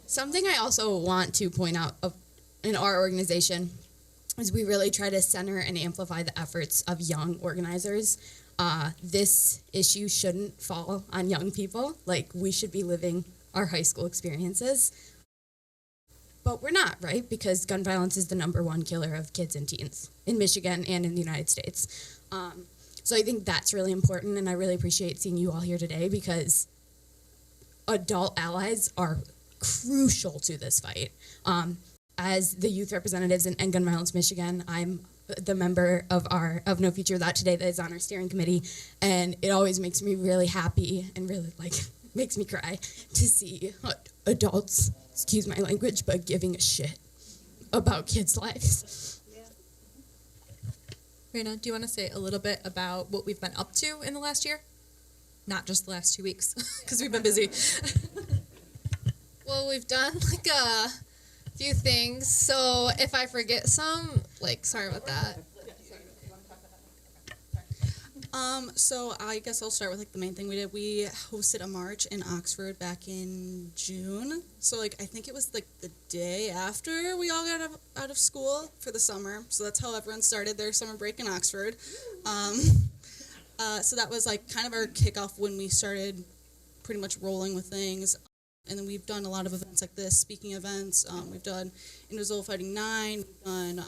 Something I also want to point out in our organization is we really try to center and amplify the efforts of young organizers. This issue shouldn't fall on young people. Like, we should be living our high school experiences. But we're not, right? Because gun violence is the #1 killer of kids and teens in Michigan and in the United States. So I think that's really important, and I really appreciate seeing you all here today because adult allies are crucial to this fight. As the youth representatives in End Gun Violence Michigan, I'm the member of No Future That Today that is on our steering committee, and it always makes me really happy and really makes me cry to see adults, excuse my language, but giving a shit about kids' lives. Reina, do you want to say a little bit about what we've been up to in the last year? Not just the last 2 weeks, because we've been busy. Well, we've done like a few things, so if I forget some, sorry about that. So I guess I'll start with the main thing we did. We hosted a march in Oxford back in June. So I think it was the day after we all got out of school for the summer. So that's how everyone started their summer break in Oxford. So that was kind of our kickoff when we started pretty much rolling with things. And then we've done a lot of events like this, speaking events. We've done Indivisible Fighting 9, we've done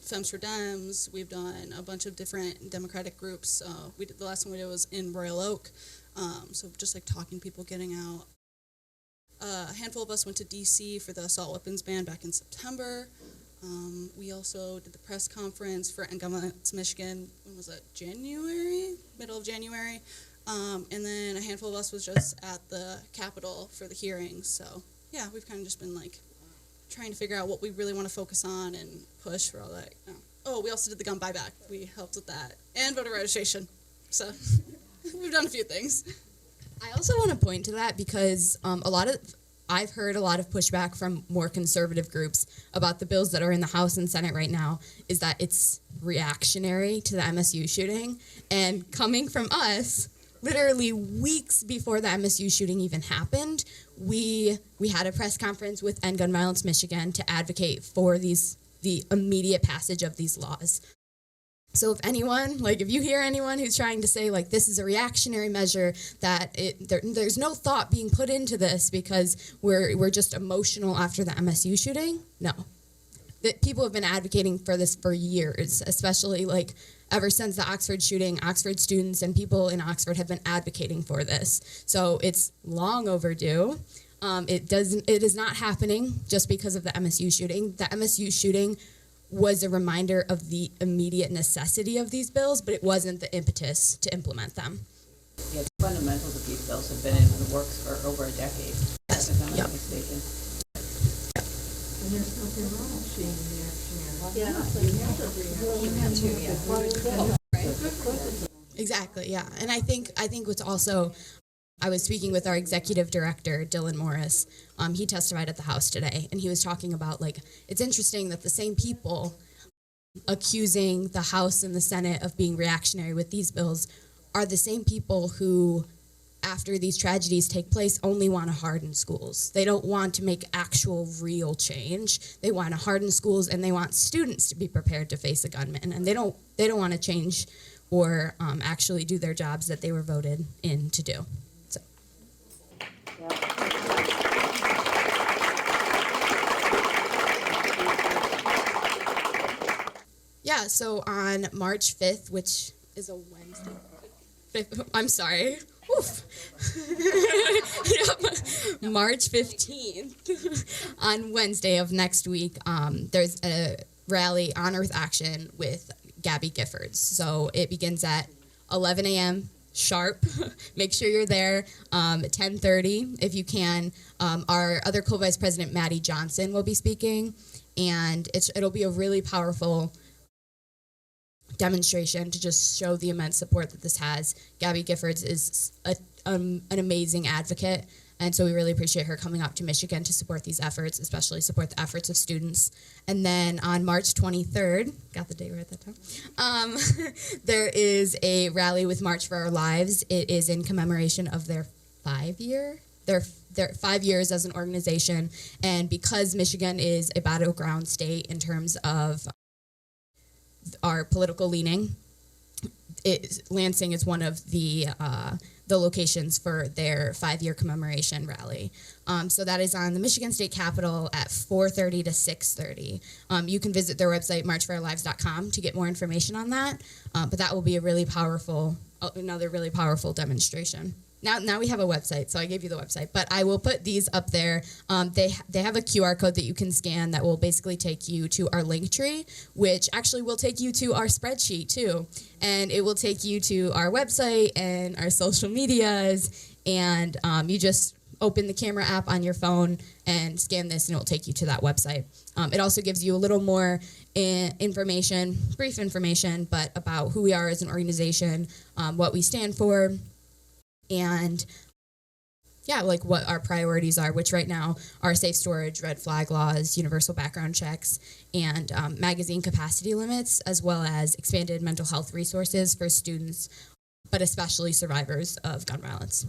Femmes for Dems, we've done a bunch of different Democratic groups. The last one we did was in Royal Oak. So just talking to people, getting out. A handful of us went to DC for the assault weapons ban back in September. We also did the press conference for End Gun Violence Michigan. When was it? January? Middle of January. And then a handful of us was just at the Capitol for the hearings. So, yeah, we've kind of just been, trying to figure out what we really want to focus on and push for all that. Oh, we also did the gun buyback. We helped with that. And voter registration. So, we've done a few things. I also want to point to that because I've heard a lot of pushback from more conservative groups about the bills that are in the House and Senate right now is that it's reactionary to the MSU shooting. And coming from us, literally weeks before the MSU shooting even happened, we had a press conference with End Gun Violence Michigan to advocate for the immediate passage of these laws. So if anyone, if you hear anyone who's trying to say this is a reactionary measure, that there's no thought being put into this because we're just emotional after the MSU shooting, no. That people have been advocating for this for years, especially ever since the Oxford shooting. Oxford students and people in Oxford have been advocating for this. So it's long overdue. It is not happening just because of the MSU shooting. The MSU shooting was a reminder of the immediate necessity of these bills, but it wasn't the impetus to implement them. Yeah, the fundamentals of these bills have been in the works for over a decade, if I'm not mistaken. And there's nothing wrong with being reactionary. Exactly, yeah. And I think what's also, I was speaking with our executive director, Dylan Morris. He testified at the House today, and he was talking about, it's interesting that the same people accusing the House and the Senate of being reactionary with these bills are the same people who, after these tragedies take place, only want to harden schools. They don't want to make actual real change. They want to harden schools, and they want students to be prepared to face a gunman. And they don't want to change or actually do their jobs that they were voted in to do. So. Yeah, so on March 5th, which is a Wednesday. I'm sorry. Oof. Yep. March 15th, on Wednesday of next week, there's a rally on Earth Action with Gabby Giffords. So it begins at 11 a.m. sharp. Make sure you're there at 10:30 if you can. Our other co-vice president, Maddie Johnson, will be speaking, and it'll be a really powerful demonstration to just show the immense support that this has. Gabby Giffords is an amazing advocate, and so we really appreciate her coming up to Michigan to support these efforts, especially support the efforts of students. And then on March 23rd, got the date right that time, there is a rally with March for Our Lives. It is in commemoration of their 5 years as an organization, and because Michigan is a battleground state in terms of our political leaning, Lansing is one of the locations for their 5-year commemoration rally. So that is on the Michigan State Capitol at 4:30 to 6:30. You can visit their website, marchforourlives.com, to get more information on that. But that will be another really powerful demonstration. Now we have a website, so I gave you the website, but I will put these up there. They have a QR code that you can scan that will basically take you to our link tree, which actually will take you to our spreadsheet too, and it will take you to our website and our social medias, and you just open the camera app on your phone and scan this, and it will take you to that website. It also gives you a little more information, brief information, but about who we are as an organization, what we stand for, and like what our priorities are, which right now are safe storage, red flag laws, universal background checks, and magazine capacity limits, as well as expanded mental health resources for students, but especially survivors of gun violence.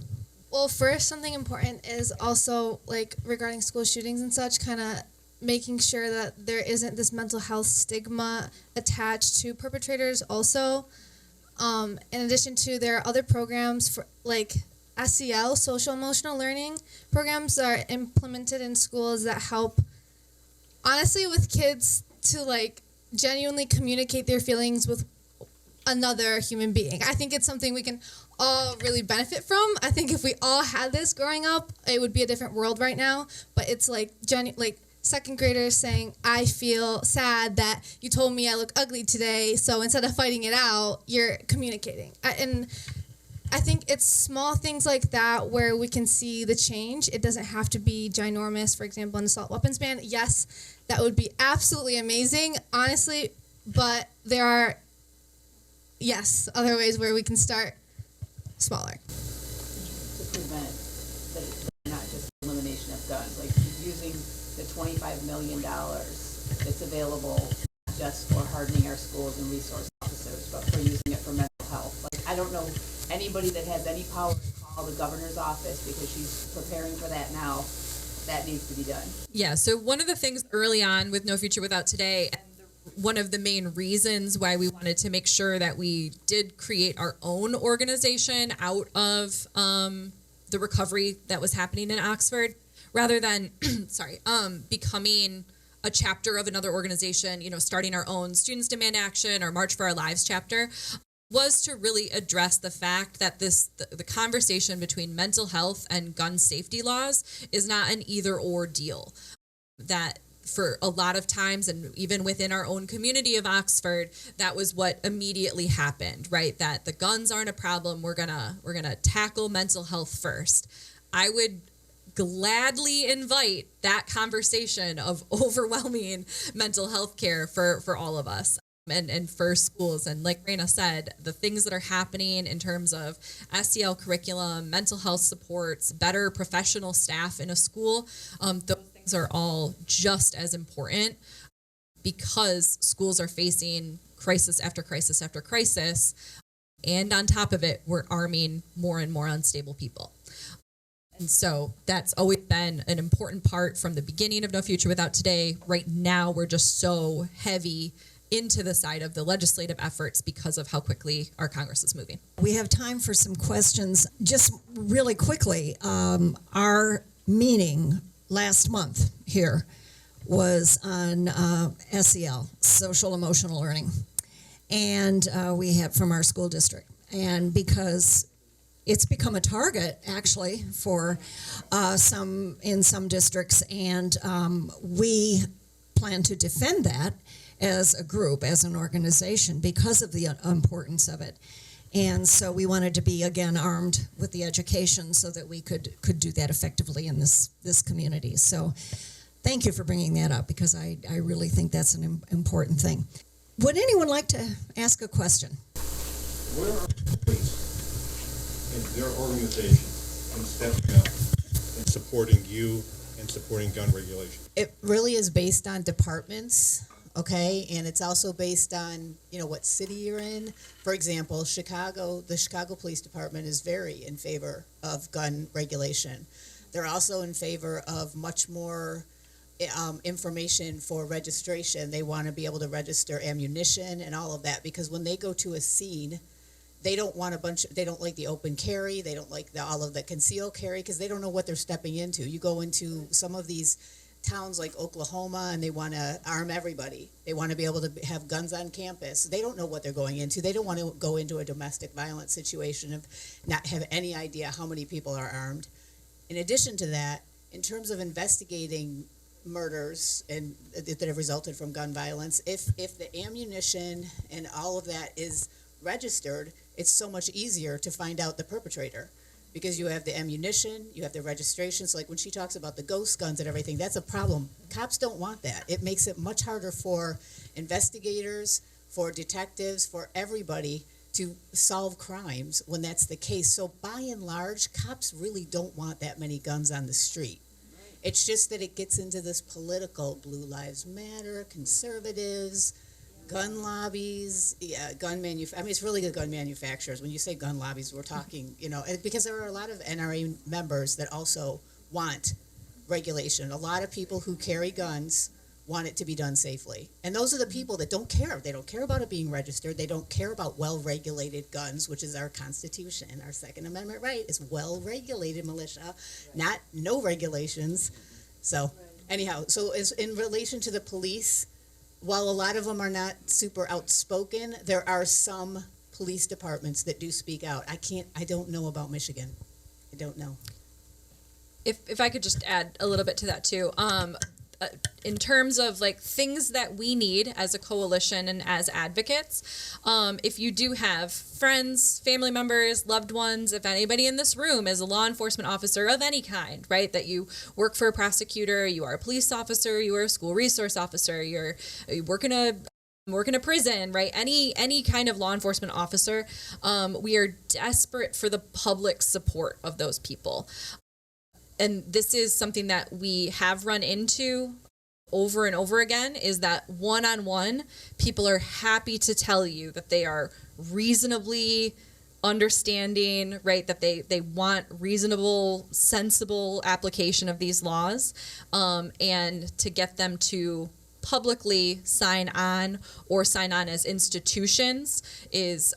Well, first, something important is also like regarding school shootings and such, kind of making sure that there isn't this mental health stigma attached to perpetrators also. In addition to, there are other programs for like SEL, social emotional learning programs that are implemented in schools that help, honestly, with kids to like genuinely communicate their feelings with another human being. I think it's something we can all really benefit from. I think if we all had this growing up, it would be a different world right now. But it's like second graders saying, I feel sad that you told me I look ugly today, so instead of fighting it out, you're communicating. And I think it's small things like that where we can see the change. It doesn't have to be ginormous. For example, an assault weapons ban, yes, that would be absolutely amazing, honestly, but there are, other ways where we can start smaller. To prevent that it's not just elimination of guns, like using the $25 million that's available not just for hardening our schools and resource officers, but for using it for mental health. Like, I don't know anybody that has any power to call the governor's office because she's preparing for that now. That needs to be done. Yeah, so one of the things early on with No Future Without Today, and one of the main reasons why we wanted to make sure that we did create our own organization out of the recovery that was happening in Oxford, rather than becoming a chapter of another organization, starting our own Students Demand Action or March for Our Lives chapter, was to really address the fact that the conversation between mental health and gun safety laws is not an either or deal. That for a lot of times, and even within our own community of Oxford, that was what immediately happened, right? That the guns aren't a problem. We're gonna tackle mental health first. I would gladly invite that conversation of overwhelming mental health care for all of us and for schools. And like Reina said, the things that are happening in terms of SEL curriculum, mental health supports, better professional staff in a school, those things are all just as important, because schools are facing crisis after crisis after crisis. And on top of it, we're arming more and more unstable people. And so that's always been an important part from the beginning of No Future Without Today. Right now, we're just so heavy into the side of the legislative efforts because of how quickly our Congress is moving. We have time for some questions. Just really quickly, our meeting last month here was on SEL, social emotional learning, and we had from our school district. And because it's become a target, actually, for some districts, and we plan to defend that as a group, as an organization, because of the importance of it. And so we wanted to be, again, armed with the education so that we could do that effectively in this community. So thank you for bringing that up, because I really think that's an important thing. Would anyone like to ask a question? Where are the police and their organization in stepping up and supporting you and supporting gun regulation? It really is based on departments, okay? And it's also based on, what city you're in. For example, Chicago, the Chicago Police Department is very in favor of gun regulation. They're also in favor of much more information for registration. They want to be able to register ammunition and all of that, because when they go to a scene, they don't want they don't like the open carry, they don't like all of the concealed carry, because they don't know what they're stepping into. You go into some of these towns like Oklahoma and they want to arm everybody. They want to be able to have guns on campus. They don't know what they're going into. They don't want to go into a domestic violence situation of not have any idea how many people are armed. In addition to that, in terms of investigating murders and that have resulted from gun violence, if the ammunition and all of that is registered, it's so much easier to find out the perpetrator, because you have the ammunition, you have the registrations. Like when she talks about the ghost guns and everything, that's a problem. Cops don't want that. It makes it much harder for investigators, for detectives, for everybody to solve crimes when that's the case. So by and large, cops really don't want that many guns on the street. It's just that it gets into this political Blue Lives Matter, conservatives, gun lobbies, I mean, it's really the gun manufacturers. When you say gun lobbies, we're talking, because there are a lot of NRA members that also want regulation. A lot of people who carry guns want it to be done safely. And those are the people that don't care. They don't care about it being registered. They don't care about well-regulated guns, which is our Constitution. Our Second Amendment right is well-regulated militia, not no regulations. So anyhow, so as in relation to the police, while a lot of them are not super outspoken, there are some police departments that do speak out. I don't know about Michigan. I don't know. If I could just add a little bit to that too. In terms of like things that we need as a coalition and as advocates, if you do have friends, family members, loved ones, if anybody in this room is a law enforcement officer of any kind, right, that you work for a prosecutor, you are a police officer, you are a school resource officer, you work in a prison, right? Any kind of law enforcement officer, we are desperate for the public support of those people. And this is something that we have run into over and over again, is that one-on-one, people are happy to tell you that they are reasonably understanding, right, that they want reasonable, sensible application of these laws, and to get them to publicly sign on or sign on as institutions is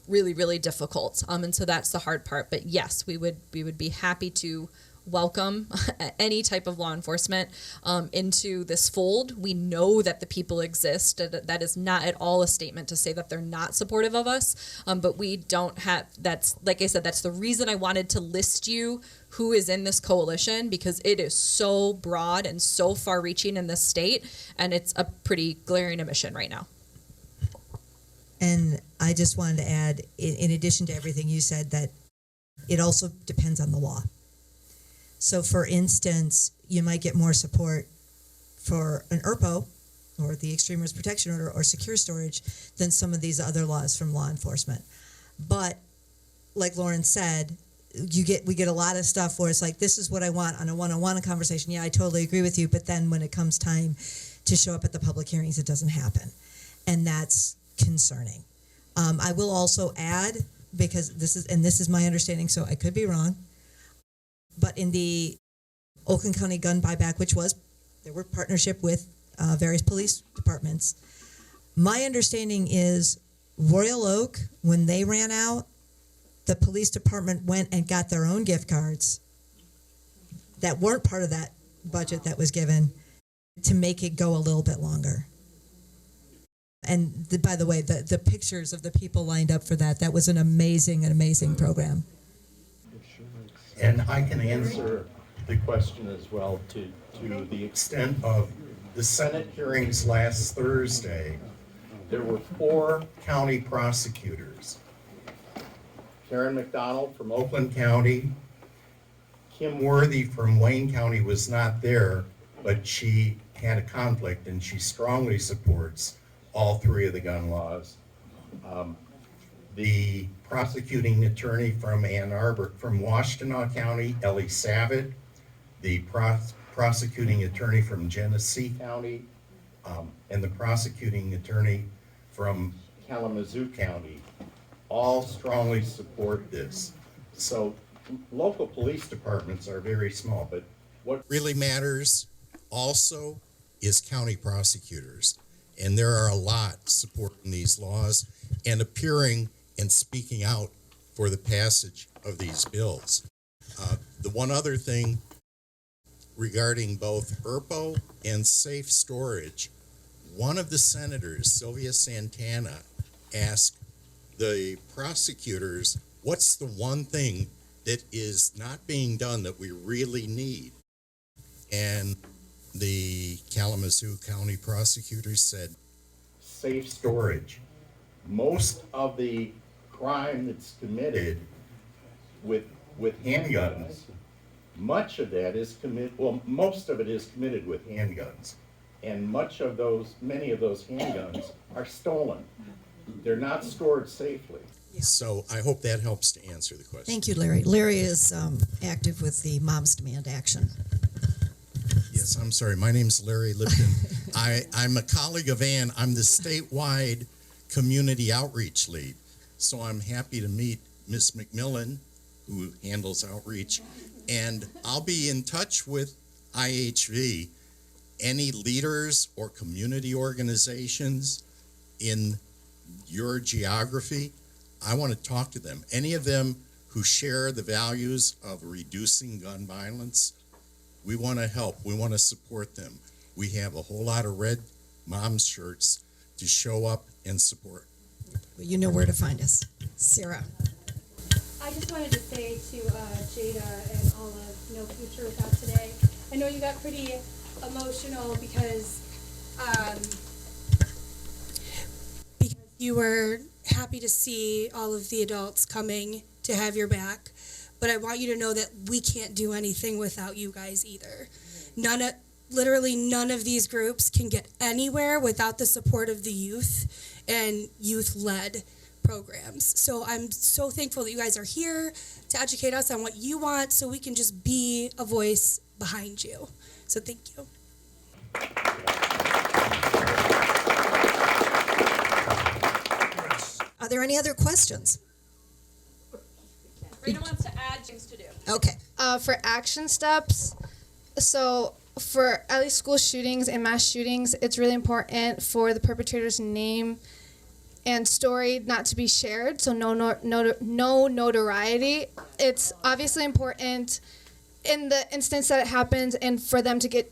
really, really difficult. And so that's the hard part. But yes, we would be happy to welcome any type of law enforcement into this fold. We know that the people exist. That is not at all a statement to say that they're not supportive of us. But we don't have, that's, like I said, that's the reason I wanted to list you who is in this coalition, because it is so broad and so far reaching in this state. And it's a pretty glaring omission right now. And I just wanted to add, in addition to everything you said, that it also depends on the law. So, for instance, you might get more support for an ERPO, or the Extreme Risk Protection Order, or secure storage than some of these other laws from law enforcement. But, like Lauren said, we get a lot of stuff where it's like, this is what I want on a one-on-one conversation. Yeah, I totally agree with you. But then when it comes time to show up at the public hearings, it doesn't happen. And that's concerning. I will also add, because this is my understanding, so I could be wrong, but in the Oakland County gun buyback, there were partnership with various police departments. My understanding is Royal Oak, when they ran out, the police department went and got their own gift cards that weren't part of that budget that was given to make it go a little bit longer. And by the way, the pictures of the people lined up for that was an amazing program. And I can answer the question as well to the extent of the Senate hearings last Thursday. There were 4 county prosecutors. Karen McDonald from Oakland County, Kim Worthy from Wayne County was not there, but she had a conflict and she strongly supports all 3 of the gun laws. The prosecuting attorney from Ann Arbor, from Washtenaw County, Ellie Savitt, the prosecuting attorney from Genesee County, and the prosecuting attorney from Kalamazoo County, all strongly support this. So local police departments are very small, but what really matters also is county prosecutors. And there are a lot supporting these laws and appearing and speaking out for the passage of these bills. The one other thing regarding both ERPO and safe storage, one of the senators, Sylvia Santana, asked the prosecutors, what's the one thing that is not being done that we really need? And the Kalamazoo County prosecutors said, safe storage. Most of the crime that's committed with handguns, much of that is most of it is committed with handguns. And many of those handguns are stolen. They're not stored safely. So I hope that helps to answer the question. Thank you, Larry. Larry is active with the Moms Demand Action. Yes, I'm sorry. My name's Larry Lipton. I'm a colleague of Ann. I'm the statewide community outreach lead. So I'm happy to meet Ms. McMillan, who handles outreach. And I'll be in touch with IHV. Any leaders or community organizations in your geography, I want to talk to them. Any of them who share the values of reducing gun violence, we want to help. We want to support them. We have a whole lot of red moms shirts to show up and support. You know where to find us. Sarah. I just wanted to say to Jada and all of No Future Without Today, I know you got pretty emotional because you were happy to see all of the adults coming to have your back, but I want you to know that we can't do anything without you guys either. Literally none of these groups can get anywhere without the support of the youth and youth-led programs. So I'm so thankful that you guys are here to educate us on what you want so we can just be a voice behind you. So thank you. Are there any other questions? Reina wants to add things to do. Okay. For action steps, so for at least school shootings and mass shootings, it's really important for the perpetrator's name and story not to be shared, so no notoriety. It's obviously important in the instance that it happens and for them to get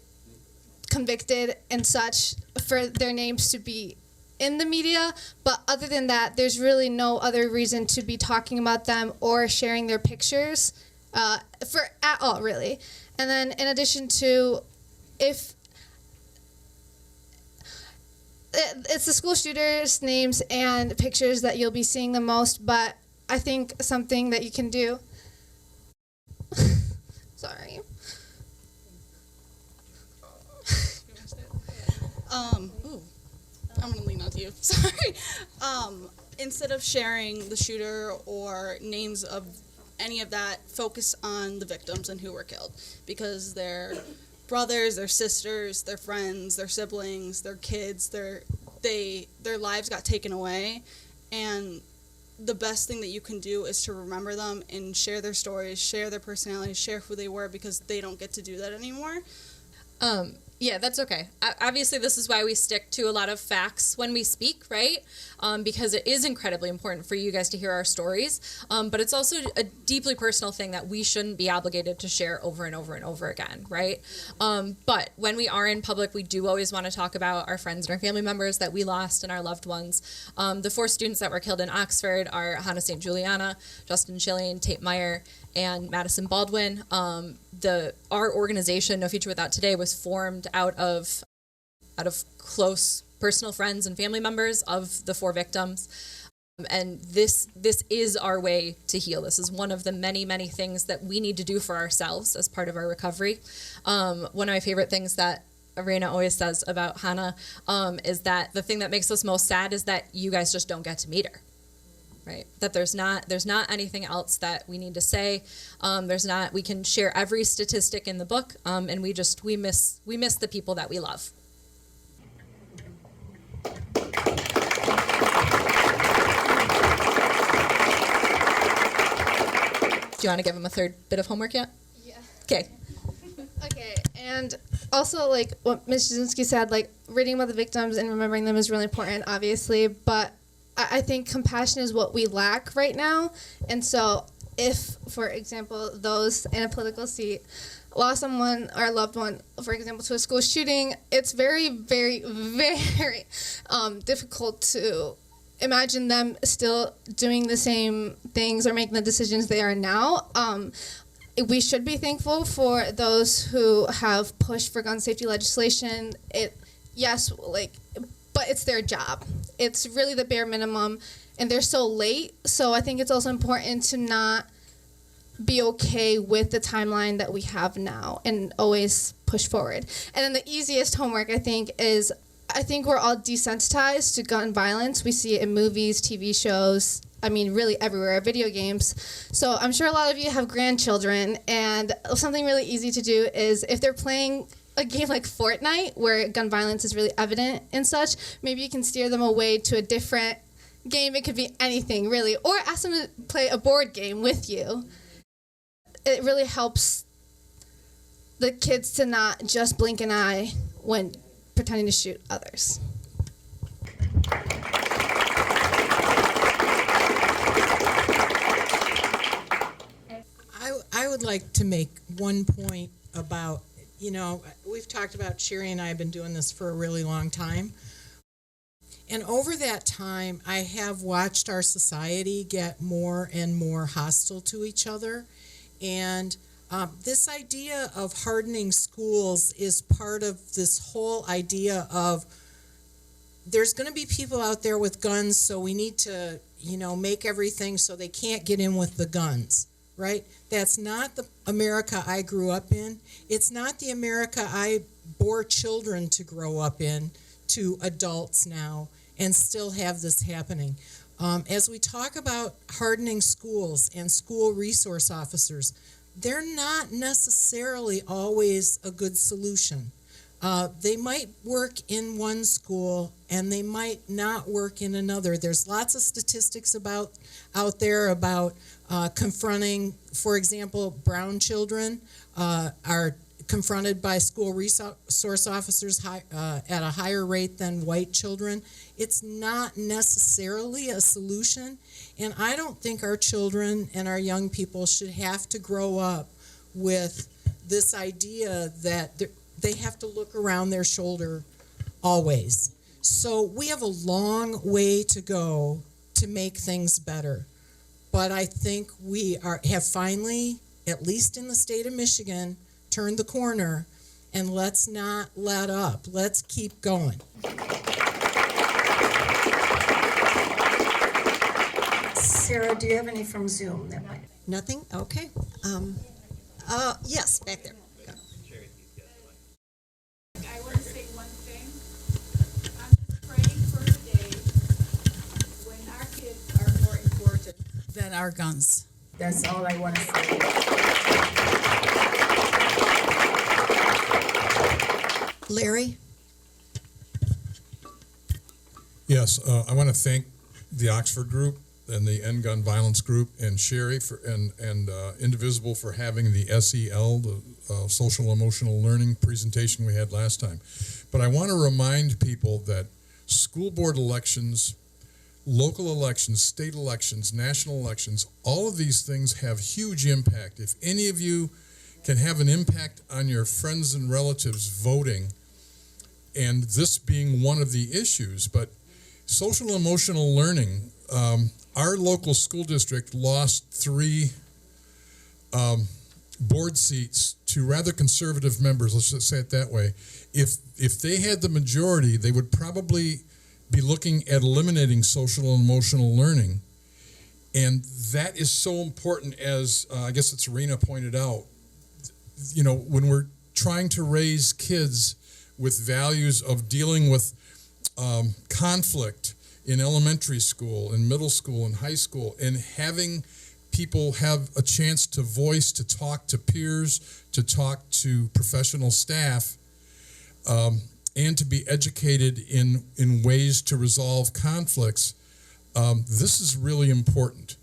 convicted and such, for their names to be in the media, but other than that, there's really no other reason to be talking about them or sharing their pictures for at all, really. And then in addition to, if it's the school shooters' names and pictures that you'll be seeing the most, but I think something that you can do. Sorry. I'm gonna lean on to you. Sorry. Instead of sharing the shooter or names of any of that, focus on the victims and who were killed, because they're brothers, their sisters, their friends, their siblings, their kids, their lives got taken away, and the best thing that you can do is to remember them and share their stories, share their personalities, share who they were, because they don't get to do that anymore. Yeah, that's okay. Obviously, this is why we stick to a lot of facts when we speak, right? Because it is incredibly important for you guys to hear our stories. But it's also a deeply personal thing that we shouldn't be obligated to share over and over and over again, right? But when we are in public, we do always want to talk about our friends and our family members that we lost and our loved ones. The 4 students that were killed in Oxford are Hannah St. Juliana, Justin Schilling, Tate Meyer, and Madison Baldwin. Our organization, No Future Without Today, was formed out of close personal friends and family members of the 4 victims. And this is our way to heal. This is one of the many, many things that we need to do for ourselves as part of our recovery. One of my favorite things that Reina always says about Hannah is that the thing that makes us most sad is that you guys just don't get to meet her. Right. That there's not anything else that we need to say. We can share every statistic in the book, and we miss the people that we love. Do you want to give them a third bit of homework yet? Yeah. Okay. Okay, and also, like what Ms. Jasinski said, like reading about the victims and remembering them is really important, obviously, but I think compassion is what we lack right now. And so if, for example, those in a political seat lost someone or a loved one, for example, to a school shooting, it's very, very, very difficult to imagine them still doing the same things or making the decisions they are now. We should be thankful for those who have pushed for gun safety legislation. But it's their job. It's really the bare minimum, and they're so late. So I think it's also important to not be okay with the timeline that we have now and always push forward. And then the easiest homework, I think we're all desensitized to gun violence. We see it in movies, TV shows, really everywhere, video games. So I'm sure a lot of you have grandchildren, and something really easy to do is if they're playing a game like Fortnite, where gun violence is really evident and such, maybe you can steer them away to a different game. It could be anything, really. Or ask them to play a board game with you. It really helps the kids to not just blink an eye when pretending to shoot others. I would like to make one point about, we've talked about, Sherry and I have been doing this for a really long time. And over that time, I have watched our society get more and more hostile to each other. And this idea of hardening schools is part of this whole idea of there's going to be people out there with guns, so we need to, make everything so they can't get in with the guns, right? That's not the America I grew up in. It's not the America I bore children to grow up in, to adults now, and still have this happening. As we talk about hardening schools and school resource officers, they're not necessarily always a good solution. They might work in one school and they might not work in another. There's lots of statistics out there about confronting, for example, brown children are confronted by school resource officers at a higher rate than white children. It's not necessarily a solution, and I don't think our children and our young people should have to grow up with this idea that they have to look around their shoulder always. So we have a long way to go to make things better, but I think we have finally, at least in the state of Michigan, turned the corner, and let's not let up. Let's keep going. Sarah, do you have any from Zoom? Nothing? Okay. Yes, back there. I want to say one thing. I'm just praying for the day when our kids are more important than our guns. That's all I want to say. Larry? Yes, I want to thank the Oxford group and the End Gun Violence group and Sherry and Indivisible for having the SEL, the Social Emotional Learning presentation we had last time. But I want to remind people that school board elections, local elections, state elections, national elections, all of these things have huge impact. If any of you can have an impact on your friends and relatives voting, and this being one of the issues, but social emotional learning, our local school district lost 3 board seats to rather conservative members, let's just say it that way. If they had the majority, they would probably be looking at eliminating social and emotional learning. And that is so important, as I guess it's Reina pointed out. When we're trying to raise kids with values of dealing with conflict in elementary school, in middle school, in high school, and having people have a chance to voice, to talk to peers, to talk to professional staff, and to be educated in ways to resolve conflicts, this is really important.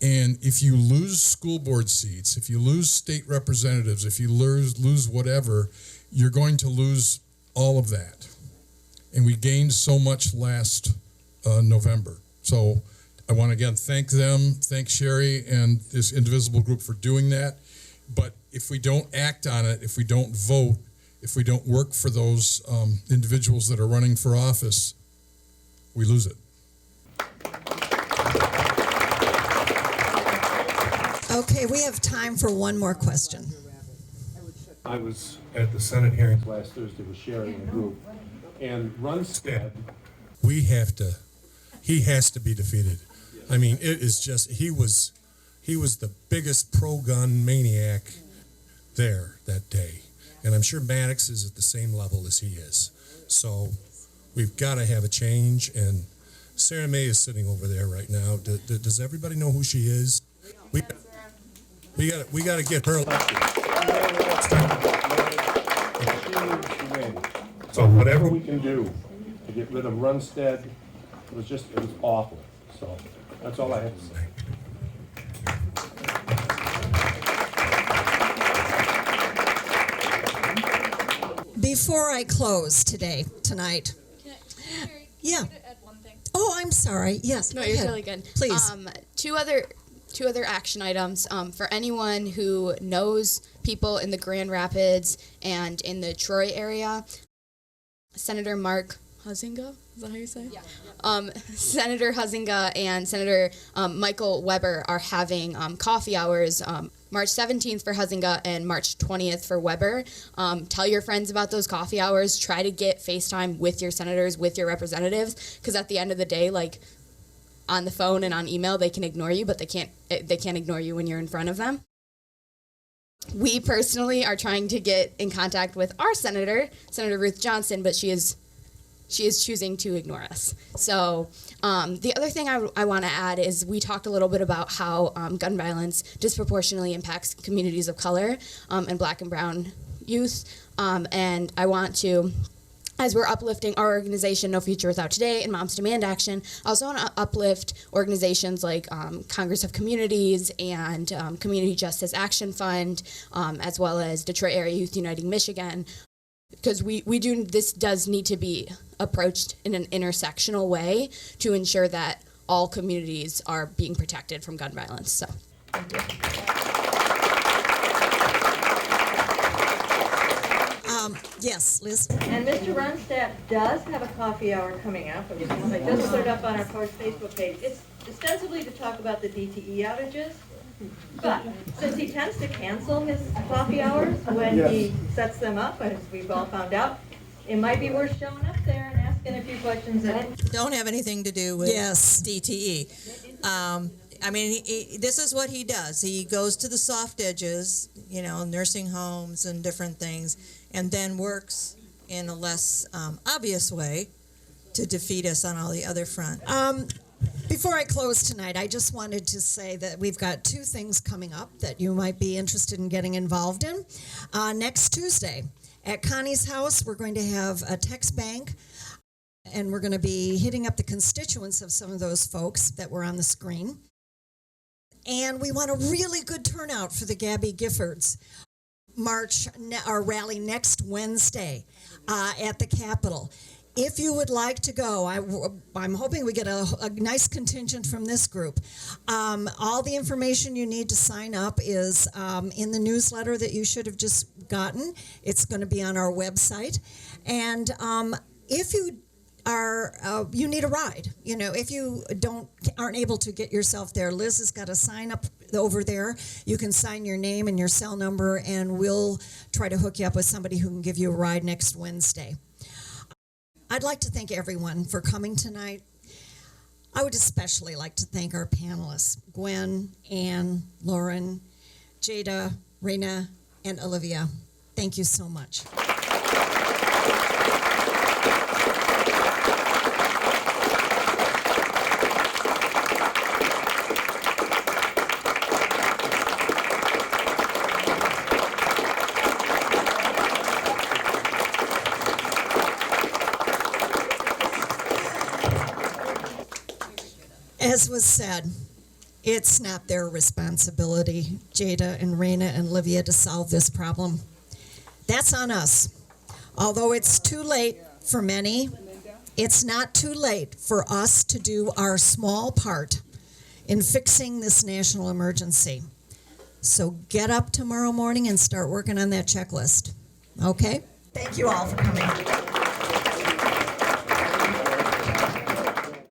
And if you lose school board seats, if you lose state representatives, if you lose whatever, you're going to lose all of that. And we gained so much last November. So I want to again thank them, thank Sherry and this Indivisible group for doing that. But if we don't act on it, if we don't vote, if we don't work for those individuals that are running for office, we lose it. Okay, we have time for one more question. I was at the Senate hearings last Thursday with Sherry and the group, and Runstead, he has to be defeated. I mean, it is just, he was the biggest pro-gun maniac there that day. And I'm sure Maddox is at the same level as he is. So we've got to have a change, and Sarah May is sitting over there right now. Does everybody know who she is? We got to get her elected. So whatever we can do to get rid of Runstead, it was awful. So that's all I have to say. Before I close tonight. Yeah. Oh, I'm sorry. Yes. No, go you're ahead. totally good. Please. Two other action items for anyone who knows people in the Grand Rapids and in the Troy area. Senator Mark Huizenga, is that how you say it? Yeah. Senator Huizenga and Senator Michael Weber are having coffee hours March 17th for Huizenga and March 20th for Weber. Tell your friends about those coffee hours. Try to get FaceTime with your senators, with your representatives, because at the end of the day, like on the phone and on email, they can ignore you, but they can't ignore you when you're in front of them. We personally are trying to get in contact with our Senator Ruth Johnson, but she is choosing to ignore us. So the other thing I want to add is we talked a little bit about how gun violence disproportionately impacts communities of color and Black and brown youth. And I want to, as we're uplifting our organization, No Future Without Today, and Moms Demand Action, I also want to uplift organizations like Congress of Communities and Community Justice Action Fund, as well as Detroit Area Youth Uniting Michigan, because this does need to be approached in an intersectional way to ensure that all communities are being protected from gun violence. So, thank you. Yes, Liz. And Mr. Runstead does have a coffee hour coming up. I just put it up on our Facebook page. It's ostensibly to talk about the DTE outages. But since he tends to cancel his coffee hours when he sets them up, as we've all found out, it might be worth showing up there and asking a few questions that don't have anything to do with DTE. I mean, this is what he does. He goes to the soft edges, nursing homes and different things, and then works in a less obvious way to defeat us on all the other fronts. Before I close tonight, I just wanted to say that we've got two things coming up that you might be interested in getting involved in. Next Tuesday at Connie's house, we're going to have a text bank, and we're going to be hitting up the constituents of some of those folks that were on the screen. And we want a really good turnout for the Gabby Giffords our rally next Wednesday at the Capitol. If you would like to go, I'm hoping we get a nice contingent from this group. All the information you need to sign up is in the newsletter that you should have just gotten. It's going to be on our website. And if you you need a ride. If you aren't able to get yourself there, Liz has got a sign up over there. You can sign your name and your cell number, and we'll try to hook you up with somebody who can give you a ride next Wednesday. I'd like to thank everyone for coming tonight. I would especially like to thank our panelists, Gwen, Ann, Lauren, Jada, Reina, and Olivia. Thank you so much. As was said, it's not their responsibility, Jada and Reina and Olivia, to solve this problem. That's on us. Although it's too late for many, it's not too late for us to do our small part in fixing this national emergency. So get up tomorrow morning and start working on that checklist. Okay? Thank you all for coming.